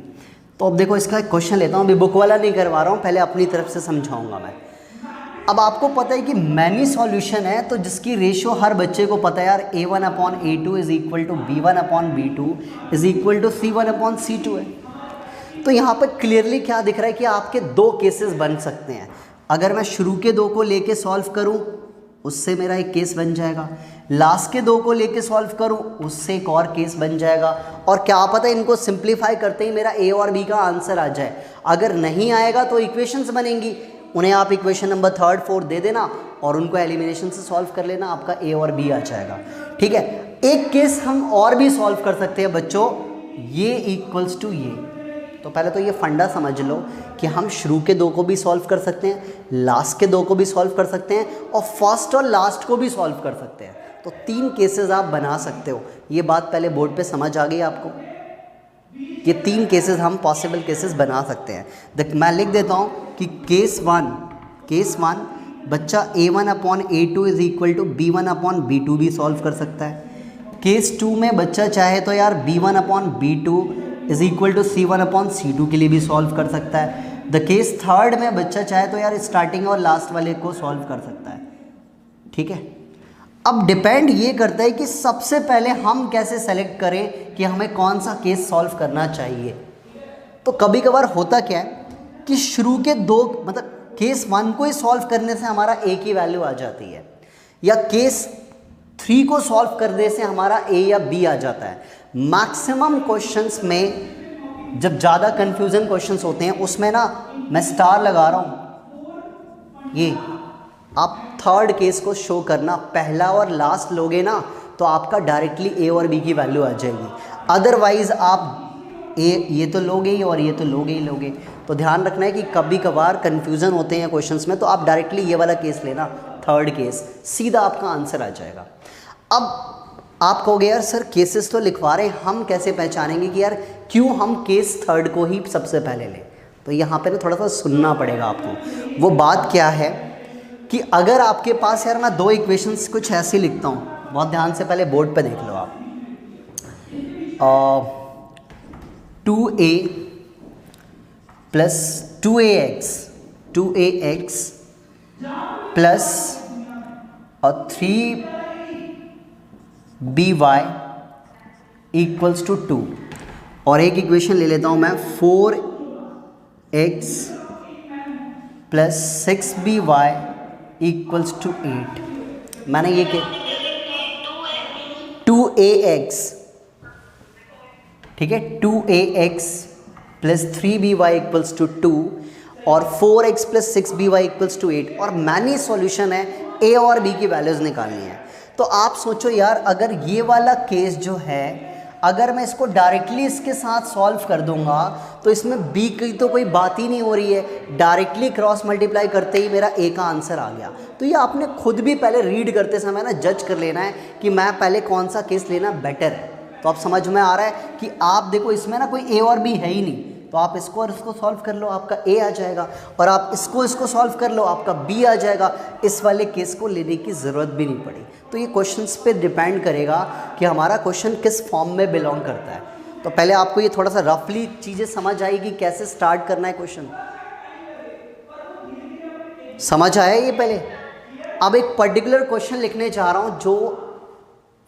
S2: तो अब देखो इसका एक क्वेश्चन लेता हूँ, अभी बुक वाला नहीं करवा रहा हूँ, पहले अपनी तरफ से समझाऊंगा मैं। अब आपको पता है कि मैनी सॉल्यूशन है तो जिसकी रेशियो हर बच्चे को पता है यार, A1/A2 is equal to B1/B2 is equal to C1/C2 है। तो यहाँ पर क्लियरली क्या दिख रहा है कि आपके 2 केसेस बन सकते हैं। अगर मैं शुरू के 2 को लेके सॉल्व करूँ उससे मेरा एक केस बन जाएगा, लास्ट के 2 को लेके सॉल्व करूँ उससे एक और केस बन जाएगा, और क्या पता इनको सिंप्लीफाई करते ही मेरा ए और बी का आंसर आ जाए। अगर नहीं आएगा तो इक्वेशंस बनेंगी, उन्हें आप इक्वेशन नंबर 3, 4 दे देना और उनको एलिमिनेशन से सॉल्व कर लेना, आपका ए और बी आ जाएगा। ठीक है, एक केस हम और भी सॉल्व कर सकते हैं बच्चों, ये इक्वल्स टू ये। तो पहले तो ये फंडा समझ लो कि हम शुरू के दो को भी सॉल्व कर सकते हैं, लास्ट के दो को भी सॉल्व कर सकते हैं, और फर्स्ट और लास्ट को भी सॉल्व कर सकते हैं। तो 3 केसेस आप बना सकते हो। ये बात पहले बोर्ड पे समझ आ गई आपको? ये 3 केसेस हम पॉसिबल केसेस बना सकते हैं। मैं लिख देता हूँ कि केस वन बच्चा a1/a2 is equal to b1/b2 भी सॉल्व कर सकता है। केस 2 में बच्चा चाहे तो यार b1/b2 is equal to c1/c2 के लिए भी सॉल्व कर सकता है। द केस थर्ड में बच्चा चाहे तो यार स्टार्टिंग और लास्ट वाले को सॉल्व कर सकता है। ठीक है, अब डिपेंड ये करता है कि सबसे पहले हम कैसे सेलेक्ट करें कि हमें कौन सा केस सॉल्व करना चाहिए। तो कभी कभार होता क्या है कि शुरू के दो मतलब केस 1 को ही सॉल्व करने से हमारा a की वैल्यू आ जाती है, या केस 3 को सॉल्व करने से हमारा a या b आ जाता है। मैक्सिमम क्वेश्चंस में जब ज़्यादा कन्फ्यूजन क्वेश्चंस होते हैं उसमें ना मैं स्टार लगा रहा हूँ, ये आप थर्ड केस को शो करना, पहला और लास्ट लोगे ना तो आपका डायरेक्टली a और b की वैल्यू आ जाएगी। अदरवाइज आप ये तो लोगे ही और ये तो लोगे ही लोगे। तो ध्यान रखना है कि कभी कभार कन्फ्यूज़न होते हैं क्वेश्चंस में, तो आप डायरेक्टली ये वाला केस लेना, थर्ड केस, सीधा आपका आंसर आ जाएगा। अब आप कहोगे यार सर केसेस तो लिखवा रहे हैं, हम कैसे पहचानेंगे कि यार क्यों हम केस थर्ड को ही सबसे पहले लें? तो यहाँ पे ना थोड़ा सा सुनना पड़ेगा आपको। वो बात क्या है कि अगर आपके पास यार मैं 2 इक्वेशंस कुछ ऐसे लिखता हूँ, बहुत ध्यान से पहले बोर्ड पे देख लो आप। 2a प्लस 2ax प्लस और 3by इक्वल्स टू 2, और एक इक्वेशन ले लेता हूँ मैं 4x plus 6by equals to 8। मैंने ये क्या 2ax, ठीक है, 2ax plus 3by equals to 2 और 4x plus 6by equals to 8, और मैंने सॉल्यूशन है a और b की वैल्यूज़ निकालनी है। तो आप सोचो यार अगर ये वाला केस जो है, अगर मैं इसको डायरेक्टली इसके साथ सॉल्व कर दूंगा तो इसमें b की तो कोई बात ही नहीं हो रही है, डायरेक्टली क्रॉस मल्टीप्लाई करते ही मेरा a का आंसर आ गया। तो ये आपने खुद भी पहले रीड करते समय ना जज कर लेना है कि मैं पहले कौन सा केस लेना बेटर है। तो आप समझ में आ रहा है कि आप देखो इसमें ना कोई a और b है ही नहीं, तो आप इसको और इसको सॉल्व कर लो, आपका a आ जाएगा, और आप इसको सॉल्व कर लो, आपका b आ जाएगा। इस वाले केस को लेने की ज़रूरत भी नहीं पड़ी। तो ये क्वेश्चंस पे डिपेंड करेगा कि हमारा क्वेश्चन किस फॉर्म में बिलोंग करता है। तो पहले आपको ये थोड़ा सा रफली चीज़ें समझ आएगी कैसे स्टार्ट करना है क्वेश्चन, समझ आया ये पहले। अब एक पर्टिकुलर क्वेश्चन लिखने जा रहा हूँ जो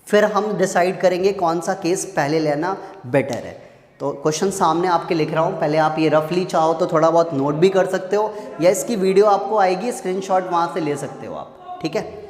S2: फिर हम डिसाइड करेंगे कौन सा केस पहले लेना बेटर है। तो क्वेश्चन सामने आपके लिख रहा हूँ, पहले आप ये रफली चाहो तो थोड़ा बहुत नोट भी कर सकते हो, या इसकी वीडियो आपको आएगी, स्क्रीनशॉट वहाँ से ले सकते हो आप, ठीक है।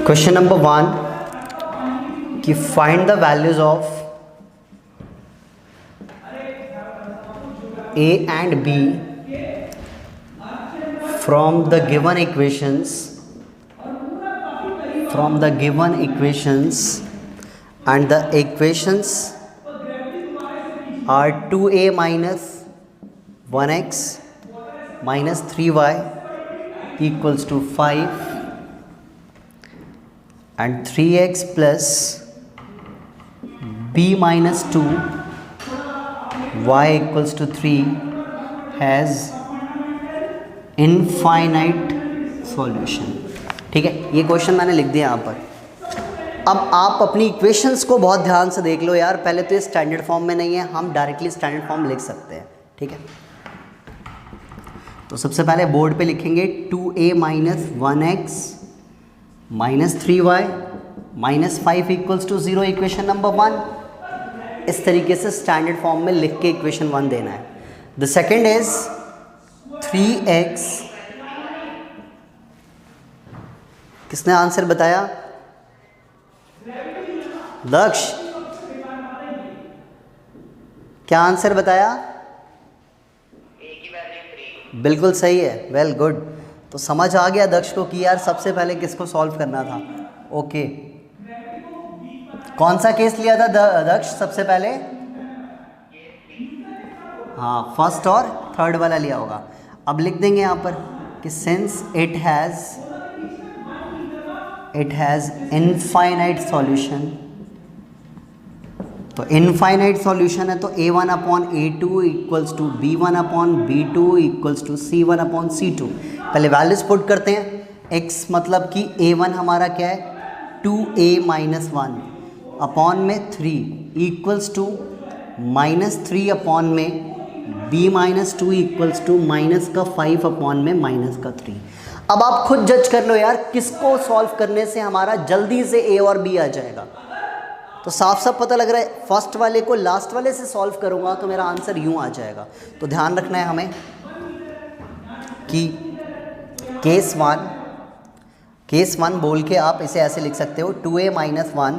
S2: क्वेश्चन नंबर 1 कि find the values of a and b from the given equations and the equations are 2a minus 1x minus 3y equals to 5 and 3x plus b minus 2 y equals to 3 has infinite solution। ठीक है, ये क्वेश्चन मैंने लिख दिया यहाँ पर। अब आप अपनी इक्वेशंस को बहुत ध्यान से देख लो यार, पहले तो ये स्टैंडर्ड फॉर्म में नहीं है, हम डायरेक्टली स्टैंडर्ड फॉर्म लिख सकते हैं, ठीक है। तो सबसे पहले बोर्ड पे लिखेंगे 2a minus 1x minus 3y minus 5 equals to 0, equation number 1। इस तरीके से स्टैंडर्ड फॉर्म में लिख के इक्वेशन 1 देना है। द सेकेंड इज 3x, किसने आंसर बताया? दक्ष, क्या आंसर बताया? बिल्कुल सही है, वेल गुड। तो समझ आ गया दक्ष को कि यार सबसे पहले किसको सॉल्व करना था। ओके, कौन सा केस लिया था दक्ष सबसे पहले? हाँ, फर्स्ट और थर्ड वाला लिया होगा। अब लिख देंगे यहाँ पर कि since it has infinite solution, तो इनफाइनाइट सॉल्यूशन है तो a1 upon a2 equals to b1 upon b2 equals to c1 upon c2। पहले वैल्यूज पुट करते हैं। x मतलब कि a1 हमारा क्या है 2a माइनस 1 अपॉन में 3 इक्वल्स टू माइनस 3 अपॉन में b minus 2 equals to minus का 5 अपॉन में माइनस का 3। अब आप खुद जज कर लो यार किसको सॉल्व करने से हमारा जल्दी से a और b आ जाएगा। तो साफ साफ पता लग रहा है फर्स्ट वाले को लास्ट वाले से सॉल्व करूंगा तो मेरा आंसर यूं आ जाएगा। तो ध्यान रखना है हमें कि केस वन बोल के आप इसे ऐसे लिख सकते हो 2a माइनस 1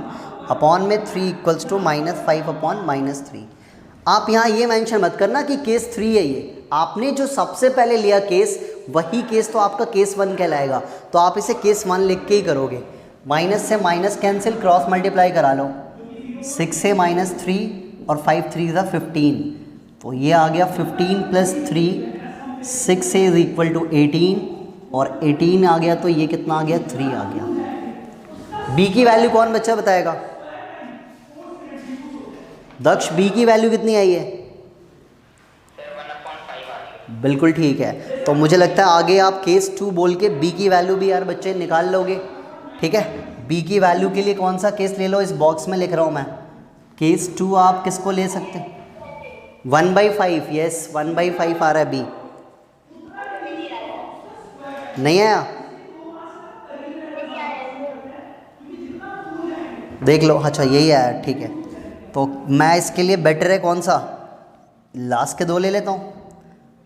S2: अपॉन में 3 equals to minus 5 upon minus 3। आप यहाँ ये मेंशन मत करना कि केस 3 है, ये आपने जो सबसे पहले लिया केस वही केस तो आपका केस 1 कहलाएगा। तो आप इसे केस 1 लिख के ही करोगे। माइनस से माइनस कैंसिल, क्रॉस मल्टीप्लाई करा लो। 6 से माइनस 3 और 5 3 था 15, तो ये आ गया 15 प्लस 3, 6 से इज इक्वल टू 18 और 18 आ गया तो ये कितना आ गया 3 आ गया। b की वैल्यू कौन बच्चा बताएगा? दक्ष, b की वैल्यू कितनी आई है? बिल्कुल ठीक है। तो मुझे लगता है आगे आप केस 2 बोल के b की वैल्यू भी यार बच्चे निकाल लोगे। ठीक है, b की वैल्यू के लिए कौन सा केस ले लो, इस बॉक्स में लिख रहा हूँ मैं। केस 2 आप किसको ले सकते हैं? 1/5, यस 1/5 आ रहा है b। नहीं आया? देख लो, अच्छा यही आया, ठीक है। तो मैं इसके लिए बेटर है कौन सा, लास्ट के 2 ले लेता हूँ।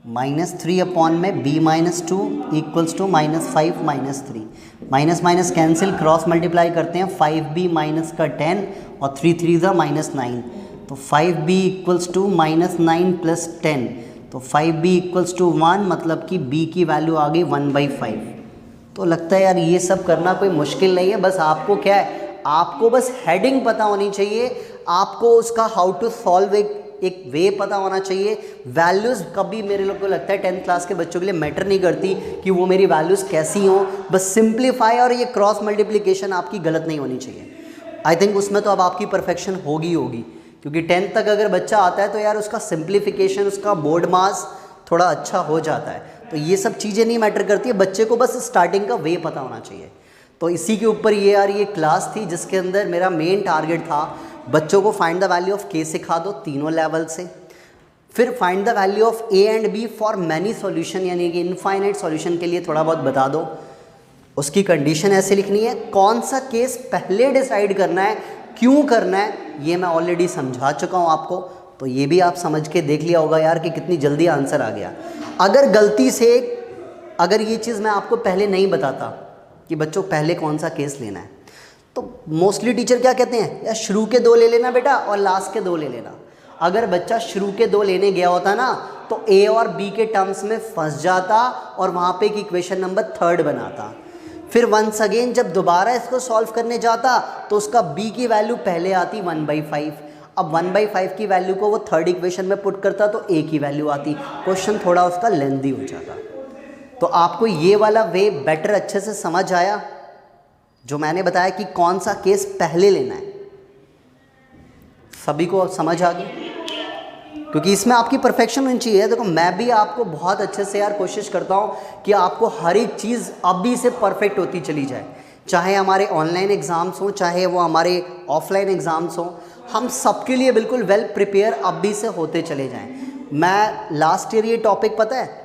S2: -3 अपॉन में b minus 2 equals to -5 minus 3, minus minus cancel, cross multiply करते हैं। 5b माइनस का 10 और 3 3 ज़ा -9, तो 5b इक्वल्स टू -9 प्लस 10, तो 5b इक्वल्स टू 1, मतलब कि b की वैल्यू आ गई 1/5। तो लगता है यार ये सब करना कोई मुश्किल नहीं है, बस आपको क्या है, आपको बस हेडिंग पता होनी चाहिए, आपको उसका हाउ टू सॉल्व एक वे पता होना चाहिए। वैल्यूज़ कभी मेरे लोग को लगता है 10th क्लास के बच्चों के लिए मैटर नहीं करती कि वो मेरी वैल्यूज़ कैसी हों, बस सिंप्लीफाई और ये क्रॉस मल्टीप्लिकेशन आपकी गलत नहीं होनी चाहिए। आई थिंक उसमें तो अब आपकी परफेक्शन होगी क्योंकि 10th तक अगर बच्चा आता है तो यार उसका सिंप्लीफिकेशन, उसका बोर्ड मास थोड़ा अच्छा हो जाता है। तो ये सब चीज़ें नहीं मैटर करती है, बच्चे को बस स्टार्टिंग का वे पता होना चाहिए। तो इसी के ऊपर ये क्लास थी जिसके अंदर मेरा मेन टारगेट था बच्चों को फाइंड द वैल्यू ऑफ के सिखा दो तीनों लेवल से, फिर find the value of A and b for many solution, यानी कि इनफाइनाइट सॉल्यूशन के लिए थोड़ा बहुत बता दो। उसकी कंडीशन ऐसे लिखनी है, कौन सा केस पहले डिसाइड करना है, क्यों करना है, ये मैं ऑलरेडी समझा चुका हूँ आपको। तो ये भी आप समझ के देख लिया होगा यार कि कितनी जल्दी आंसर आ गया। अगर गलती से अगर ये चीज़ मैं आपको पहले नहीं बताता कि बच्चों पहले कौन सा केस लेना है, तो मोस्टली टीचर क्या कहते हैं, या शुरू के 2 ले लेना बेटा और लास्ट के 2 ले लेना। अगर बच्चा शुरू के 2 लेने गया होता ना तो ए और बी के टर्म्स में फंस जाता और वहाँ पे एक इक्वेशन नंबर 3 बनाता। फिर वंस अगेन जब दोबारा इसको सॉल्व करने जाता तो उसका b की वैल्यू पहले आती 1/5। अब 1/5 की वैल्यू को वो 3rd इक्वेशन में पुट करता तो a की वैल्यू आती। क्वेश्चन थोड़ा उसका लेंदी हो जाता। तो आपको ये वाला वे बेटर अच्छे से समझ आया जो मैंने बताया कि कौन सा केस पहले लेना है, सभी को समझ आ गई? क्योंकि इसमें आपकी परफेक्शन होनी चाहिए। देखो मैं भी आपको बहुत अच्छे से यार कोशिश करता हूँ कि आपको हर एक चीज़ अभी से परफेक्ट होती चली जाए, चाहे हमारे ऑनलाइन एग्ज़ाम्स हों, चाहे वो हमारे ऑफलाइन एग्ज़ाम्स हों, हम सबके लिए बिल्कुल वेल प्रिपेयर अभी से होते चले जाएँ। मैं लास्ट ईयर ये टॉपिक पता है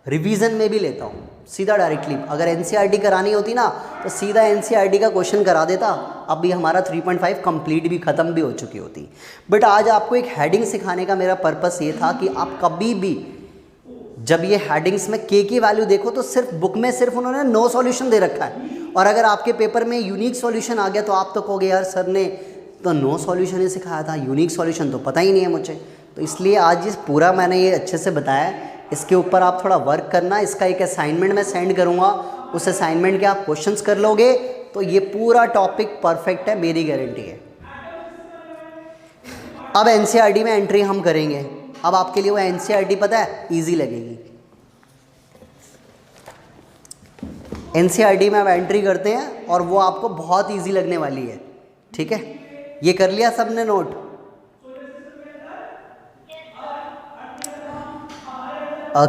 S2: रिवीजन में भी लेता हूँ, सीधा डायरेक्टली। अगर एनसीईआरटी करानी होती ना तो सीधा एनसीईआरटी का क्वेश्चन करा देता, अभी हमारा 3.5 कंप्लीट भी ख़त्म भी हो चुकी होती। बट आज आपको एक हेडिंग सिखाने का मेरा पर्पस ये था कि आप कभी भी जब ये हेडिंग्स में के की वैल्यू देखो तो सिर्फ बुक में सिर्फ उन्होंने नो सॉल्यूशन दे रखा है, और अगर आपके पेपर में यूनिक सॉल्यूशन आ गया तो आप तो कहोगे यार सर ने तो नो सॉल्यूशन ही सिखाया था, यूनिक सॉल्यूशन तो पता ही नहीं है मुझे। तो इसलिए आज इस पूरा मैंने ये अच्छे से बताया, इसके ऊपर आप थोड़ा वर्क करना। इसका एक असाइनमेंट मैं सेंड करूँगा, उस असाइनमेंट के आप क्वेश्चंस कर लोगे तो ये पूरा टॉपिक परफेक्ट है, मेरी गारंटी है। अब एनसीईआरटी में एंट्री हम करेंगे। अब आपके लिए वो एनसीईआरटी पता है इजी लगेगी। एनसीईआरटी में अब एंट्री करते हैं और वो आपको बहुत इजी लगने वाली है, ठीक है। ये कर लिया सबने नोट?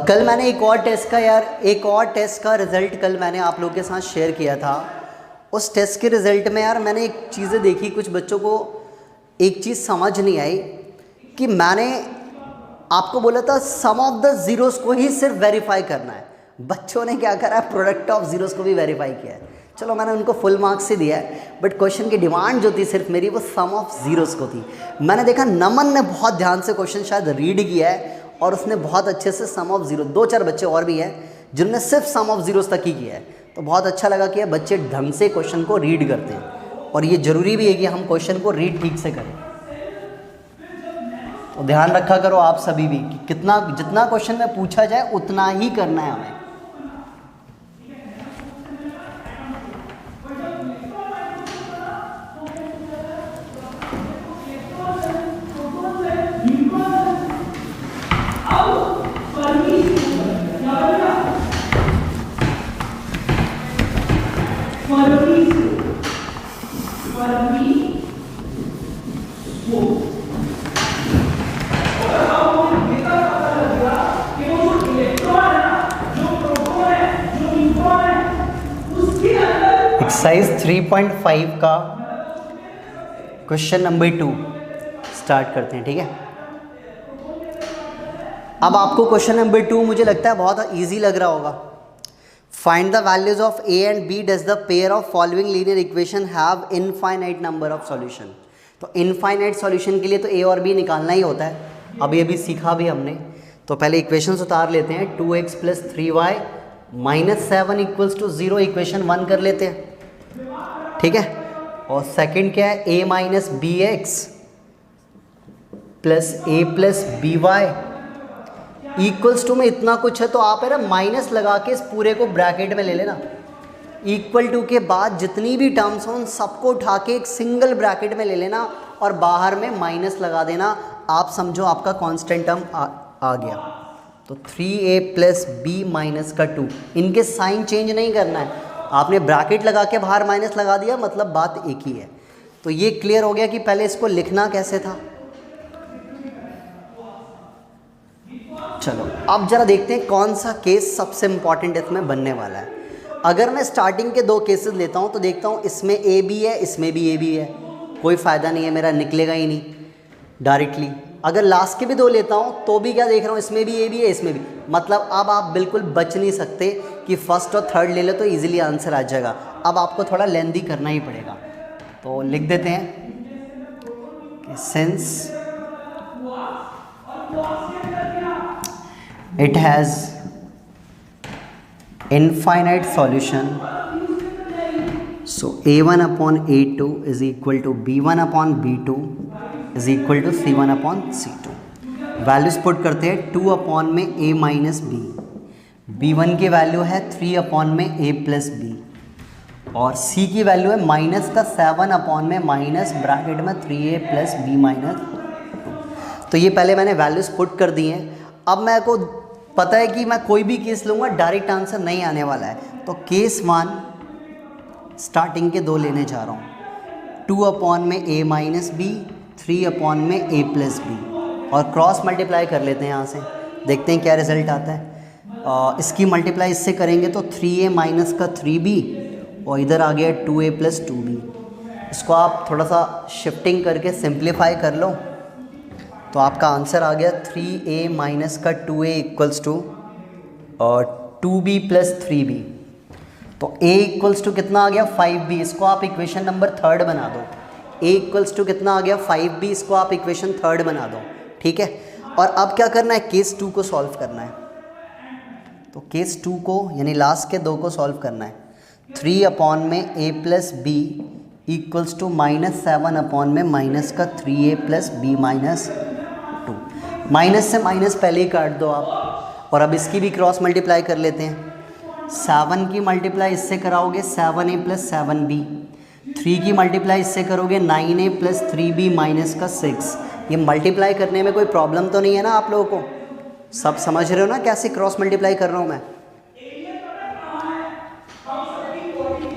S2: कल मैंने एक और टेस्ट का रिज़ल्ट कल मैंने आप लोगों के साथ शेयर किया था। उस टेस्ट के रिज़ल्ट में यार मैंने एक चीज़ें देखी, कुछ बच्चों को एक चीज़ समझ नहीं आई कि मैंने आपको बोला था सम ऑफ द ज़ीरोस को ही सिर्फ वेरीफाई करना है, बच्चों ने क्या करा है प्रोडक्ट ऑफ ज़ीरोस को भी वेरीफाई किया है। चलो मैंने उनको फुल मार्क्स से दिया है, बट क्वेश्चन की डिमांड जो थी सिर्फ मेरी वो सम ऑफ ज़ीरोस को थी। मैंने देखा नमन ने बहुत ध्यान से क्वेश्चन शायद रीड किया है और उसने बहुत अच्छे से सम ऑफ ज़ीरो, 2-4 बच्चे और भी हैं जिन्होंने सिर्फ सम ऑफ ज़ीरोस तक ही किया है। तो बहुत अच्छा लगा कि बच्चे ढंग से क्वेश्चन को रीड करते हैं, और ये ज़रूरी भी है कि हम क्वेश्चन को रीड ठीक से करें। तो ध्यान रखा करो आप सभी भी कि जितना क्वेश्चन में पूछा जाए उतना ही करना है हमें। एक्सरसाइज 3.5 का क्वेश्चन नंबर 2 स्टार्ट करते हैं, ठीक है। अब आपको क्वेश्चन नंबर 2 मुझे लगता है बहुत इजी लग रहा होगा। Find the values of A and b does the pair of following linear equation have infinite number of solution. तो इनफाइनाइट सॉल्यूशन के लिए तो ए और बी निकालना ही होता है, अब ये भी सीखा भी हमने। तो पहले इक्वेशंस उतार लेते हैं। 2x + 3y - 7 = 0 इक्वेशन 1 कर लेते हैं, ठीक है। और सेकंड क्या है, a - bx + a + by equals to में इतना कुछ है तो आप है ना माइनस लगा के इस पूरे को ब्रैकेट में ले लेना। इक्वल टू के बाद जितनी भी टर्म्स हों उन सबको उठा के एक सिंगल ब्रैकेट में ले लेना और बाहर में माइनस लगा देना। आप समझो आपका कांस्टेंट टर्म आ गया। तो 3a + b - 2, इनके साइन चेंज नहीं करना है, आपने ब्रैकेट लगा के बाहर माइनस लगा दिया, मतलब बात एक ही है। तो ये क्लियर हो गया कि पहले इसको लिखना कैसे था। चलो अब जरा देखते हैं कौन सा केस सबसे इंपॉर्टेंट इसमें बनने वाला है। अगर मैं स्टार्टिंग के 2 केसेस लेता हूँ तो देखता हूँ इसमें ए बी है, इसमें भी ए बी है, कोई फ़ायदा नहीं है, मेरा निकलेगा ही नहीं डायरेक्टली। अगर लास्ट के भी 2 लेता हूँ तो भी क्या देख रहा हूँ, इसमें भी ए बी है, इसमें भी, मतलब अब आप बिल्कुल बच नहीं सकते कि फर्स्ट और थर्ड ले लो तो ईजिली आंसर आ जाएगा। अब आपको थोड़ा लेंदी करना ही पड़ेगा। तो लिख देते हैं since it has infinite solution, so a1 upon a2 is equal to b1 upon b2 is equal to c1 upon c2। Values put करते हैं। 2 अपॉन में a माइनस बी, b1 की वैल्यू है 3 अपॉन में a प्लस बी, और c की वैल्यू है माइनस का 7 अपॉन में माइनस ब्रैकेट में 3a प्लस b माइनस 2। तो ये पहले मैंने वैल्यूज पुट कर दी हैं। अब मेरे को पता है कि मैं कोई भी केस लूँगा डायरेक्ट आंसर नहीं आने वाला है, तो केस 1 स्टार्टिंग के 2 लेने जा रहा हूँ। 2 अपॉन में a माइनस बी, 3 अपॉन में a प्लस बी, और क्रॉस मल्टीप्लाई कर लेते हैं यहाँ से, देखते हैं क्या रिज़ल्ट आता है। इसकी मल्टीप्लाई इससे करेंगे तो 3a माइनस का 3b, और इधर आ गया 2a प्लस 2b। इसको आप थोड़ा सा शिफ्टिंग करके सिंप्लीफाई कर लो तो आपका आंसर आ गया 3a माइनस का 2a इक्वल्स टू और 2b प्लस 3b, तो a इक्वल्स टू कितना आ गया 5b, इसको आप इक्वेशन नंबर 3 बना दो। a इक्वल्स टू कितना आ गया 5b, इसको आप इक्वेशन 3 बना दो, ठीक है। और अब क्या करना है, केस 2 को सॉल्व करना है। तो केस 2 को यानी लास्ट के 2 को सॉल्व करना है। 3 अपॉन में a plus b equals to -7 upon में माइनस का 3a plus b minus 2। Minus से माइनस पहले ही काट दो आप, और अब इसकी भी क्रॉस मल्टीप्लाई कर लेते हैं। 7 की मल्टीप्लाई इससे कराओगे 7a प्लस 7b, 3 की मल्टीप्लाई इससे करोगे 9a प्लस 3b माइनस का 6। ये मल्टीप्लाई करने में कोई प्रॉब्लम तो नहीं है ना आप लोगों को? सब समझ रहे हो ना कैसे क्रॉस मल्टीप्लाई कर रहा हूँ मैं?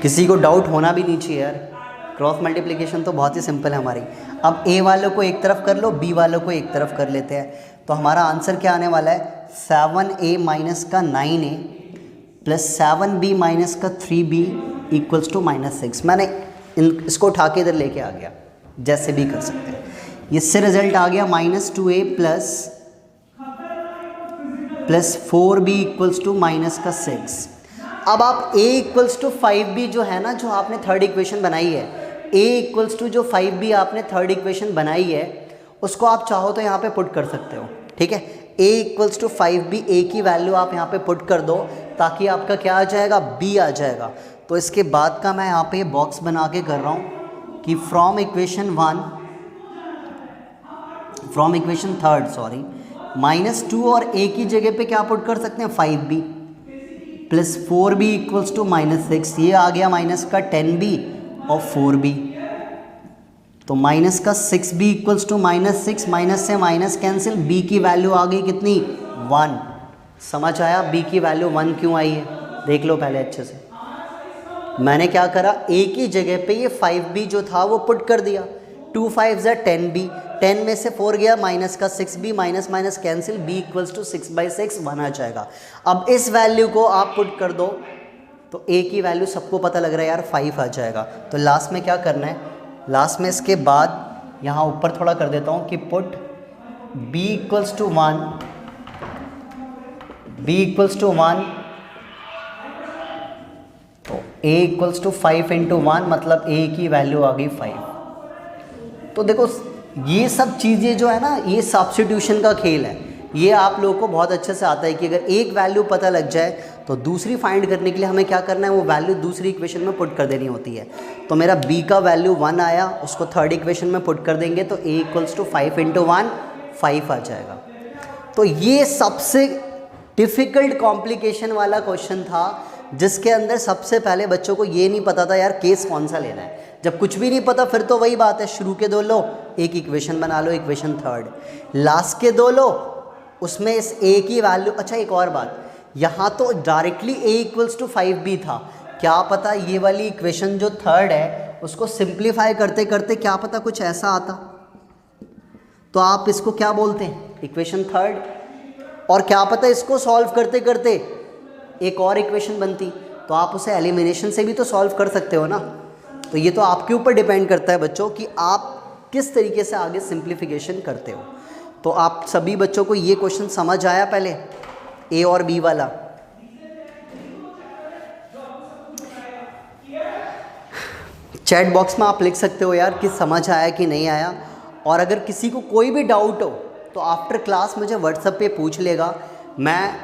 S2: किसी को डाउट होना भी नहीं चाहिए यार, क्रॉस मल्टीप्लिकेशन तो बहुत ही सिंपल है हमारी। अब a वालों को एक तरफ कर लो, b वालों को एक तरफ कर लेते हैं। तो हमारा आंसर क्या आने वाला है, 7a माइनस का 9a प्लस 7b माइनस का 3b इक्वल्स टू -6। मैंने इसको उठा के इधर लेके आ गया, जैसे भी कर सकते हैं। इससे रिजल्ट आ गया -2a plus 4b equals to minus का 6। अब आप a इक्वल्स टू 5b जो है ना, जो आपने थर्ड इक्वेशन बनाई है, a इक्वल्स टू जो 5b आपने थर्ड इक्वेशन बनाई है, उसको आप चाहो तो यहाँ पे पुट कर सकते हो, ठीक है। a equals to 5b, a की वैल्यू आप यहाँ पे पुट कर दो ताकि आपका क्या आ जाएगा, b आ जाएगा। तो इसके बाद का मैं यहाँ पे बॉक्स बना के कर रहा हूँ कि फ्रॉम इक्वेशन थर्ड -2 और a की जगह पे क्या पुट कर सकते हैं, 5b plus 4b equals to -6। ये आ गया माइनस का 10b और 4b, तो माइनस का 6b इक्वल्स टू -6, माइनस से माइनस कैंसिल, b की वैल्यू आ गई कितनी, 1। समझ आया b की वैल्यू 1 क्यों आई है? देख लो पहले अच्छे से। मैंने क्या करा, a की जगह पे ये 5b जो था वो पुट कर दिया। 2 5 = 10b, 10 में से 4 गया, माइनस का 6b, minus minus cancel, b equals to 6/6 1 आ जाएगा। अब इस वैल्यू को आप पुट कर दो तो a की वैल्यू सबको पता लग रहा है यार 5 आ जाएगा। तो लास्ट में क्या करना है, लास्ट में इसके बाद यहाँ ऊपर थोड़ा कर देता हूँ कि पुट b इक्वल्स टू 1, तो a इक्वल्स टू 5 × 1, मतलब a की वैल्यू आ गई 5। तो देखो ये सब चीज़ें जो है ना, ये सब्स्टिट्यूशन का खेल है। ये आप लोगों को बहुत अच्छे से आता है कि अगर एक वैल्यू पता लग जाए तो दूसरी फाइंड करने के लिए हमें क्या करना है, वो वैल्यू दूसरी इक्वेशन में पुट कर देनी होती है। तो मेरा b का वैल्यू 1 आया, उसको थर्ड इक्वेशन में पुट कर देंगे तो a इक्वल्स टू 5 × 1 5 आ जाएगा। तो ये सबसे डिफ़िकल्ट कॉम्प्लिकेशन वाला क्वेश्चन था, जिसके अंदर सबसे पहले बच्चों को ये नहीं पता था यार केस कौन सा लेना है। जब कुछ भी नहीं पता फिर तो वही बात है, शुरू के 2 लो, एक इक्वेशन बना लो, इक्वेशन थर्ड, लास्ट के 2 लो, उसमें इस a की वैल्यू। अच्छा एक और बात, यहाँ तो directly a equals to 5b था, क्या पता ये वाली इक्वेशन जो थर्ड है उसको सिंप्लीफाई करते करते क्या पता कुछ ऐसा आता, तो आप इसको क्या बोलते हैं, इक्वेशन थर्ड। और क्या पता इसको सॉल्व करते करते एक और इक्वेशन बनती, तो आप उसे एलिमिनेशन से भी तो सॉल्व कर सकते हो ना। तो ये तो आपके ऊपर डिपेंड करता है बच्चों कि आप किस तरीके से आगे सिंप्लीफिकेशन करते हो। तो आप सभी बच्चों को ये क्वेश्चन समझ आया पहले, a और b वाला? चैट बॉक्स में आप लिख सकते हो यार कि समझ आया कि नहीं आया। और अगर किसी को कोई भी डाउट हो तो आफ्टर क्लास मुझे व्हाट्सएप पे पूछ लेगा, मैं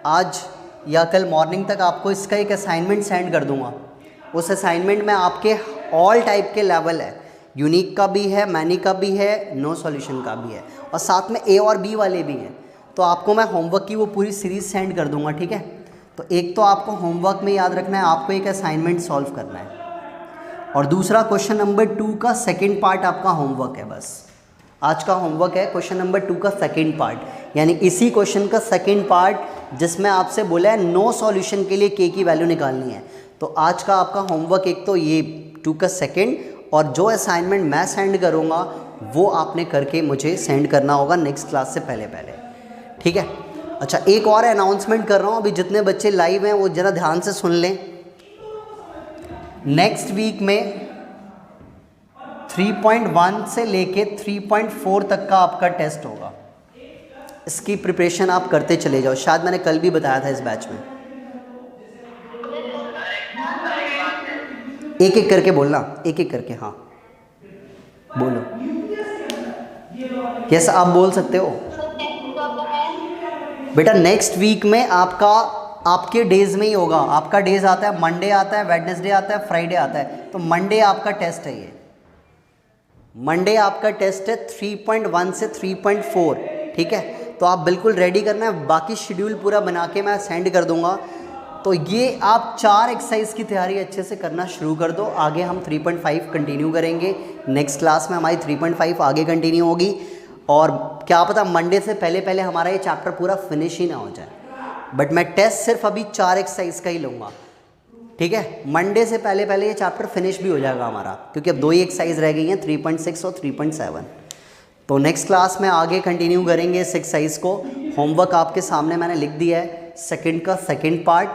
S2: आज या कल मॉर्निंग तक आपको इसका एक असाइनमेंट सेंड कर दूंगा। उस असाइनमेंट में आपके ऑल टाइप के लेवल है, यूनिक का भी है, मैनी का भी है, नो सॉल्यूशन का भी है, और साथ में a और b वाले भी हैं। तो आपको मैं होमवर्क की वो पूरी सीरीज़ सेंड कर दूंगा, ठीक है। तो एक तो आपको होमवर्क में याद रखना है, आपको एक असाइनमेंट सॉल्व करना है, और दूसरा क्वेश्चन नंबर 2 का सेकेंड पार्ट आपका होमवर्क है। बस आज का होमवर्क है क्वेश्चन नंबर 2 का सेकेंड पार्ट, यानी इसी क्वेश्चन का सेकेंड पार्ट जिसमें आपसे बोला है नो सॉल्यूशन के लिए k की वैल्यू निकालनी है। तो आज का आपका होमवर्क एक तो ये 2 का सेकेंड, और जो असाइनमेंट मैं सेंड करूँगा वो आपने करके मुझे सेंड करना होगा नेक्स्ट क्लास से पहले, ठीक है। अच्छा एक और अनाउंसमेंट कर रहा हूँ, अभी जितने बच्चे लाइव हैं वो ज़रा ध्यान से सुन लें। नेक्स्ट वीक में 3.1 से लेके 3.4 तक का आपका टेस्ट होगा। इसकी प्रिपरेशन आप करते चले जाओ, शायद मैंने कल भी बताया था इस बैच में, एक एक करके बोलना, एक एक करके। हाँ बोलो। यस आप बोल सकते हो बेटा। नेक्स्ट वीक में आपका आपके डेज में ही होगा। आपका डेज आता है मंडे आता है, वेडनेसडे आता है, फ्राइडे आता है। तो मंडे आपका टेस्ट है, ये मंडे आपका टेस्ट है 3.1 से 3.4, ठीक है। तो आप बिल्कुल रेडी करना है, बाकी शेड्यूल पूरा बना के मैं सेंड कर दूंगा। तो ये आप 4 एक्सरसाइज की तैयारी अच्छे से करना शुरू कर दो। आगे हम 3.5 कंटिन्यू करेंगे, नेक्स्ट क्लास में हमारी 3.5 आगे कंटिन्यू होगी। और क्या पता मंडे से पहले पहले हमारा ये चैप्टर पूरा फिनिश ही ना हो जाए, बट मैं टेस्ट सिर्फ अभी 4 एक्सरसाइज का ही लूँगा, ठीक है। मंडे से पहले पहले ये चैप्टर फिनिश भी हो जाएगा हमारा, क्योंकि अब 2 ही एक्सरसाइज रह गई हैं, 3.6 और 3.7। तो नेक्स्ट क्लास में आगे कंटिन्यू करेंगे इस एक्सरसाइज को। होमवर्क आपके सामने मैंने लिख दिया है, सेकंड का सेकंड पार्ट,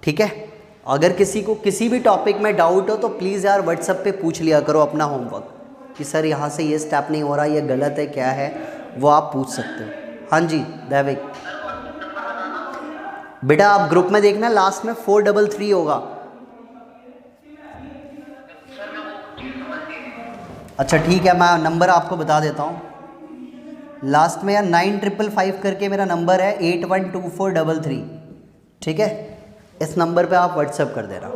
S2: ठीक है। अगर किसी को किसी भी टॉपिक में डाउट हो तो प्लीज़ यार व्हाट्सएप पे पूछ लिया करो अपना होमवर्क, कि सर यहाँ से ये स्टेप नहीं हो रहा, ये गलत है, क्या है, वो आप पूछ सकते हो। हाँ जी दैविक बेटा, आप ग्रुप में देखना लास्ट में 433 होगा। अच्छा ठीक है, मैं नंबर आपको बता देता हूँ। लास्ट में यार 9555 करके मेरा नंबर है, 812433, ठीक है। इस नंबर पे आप व्हाट्सएप कर देना।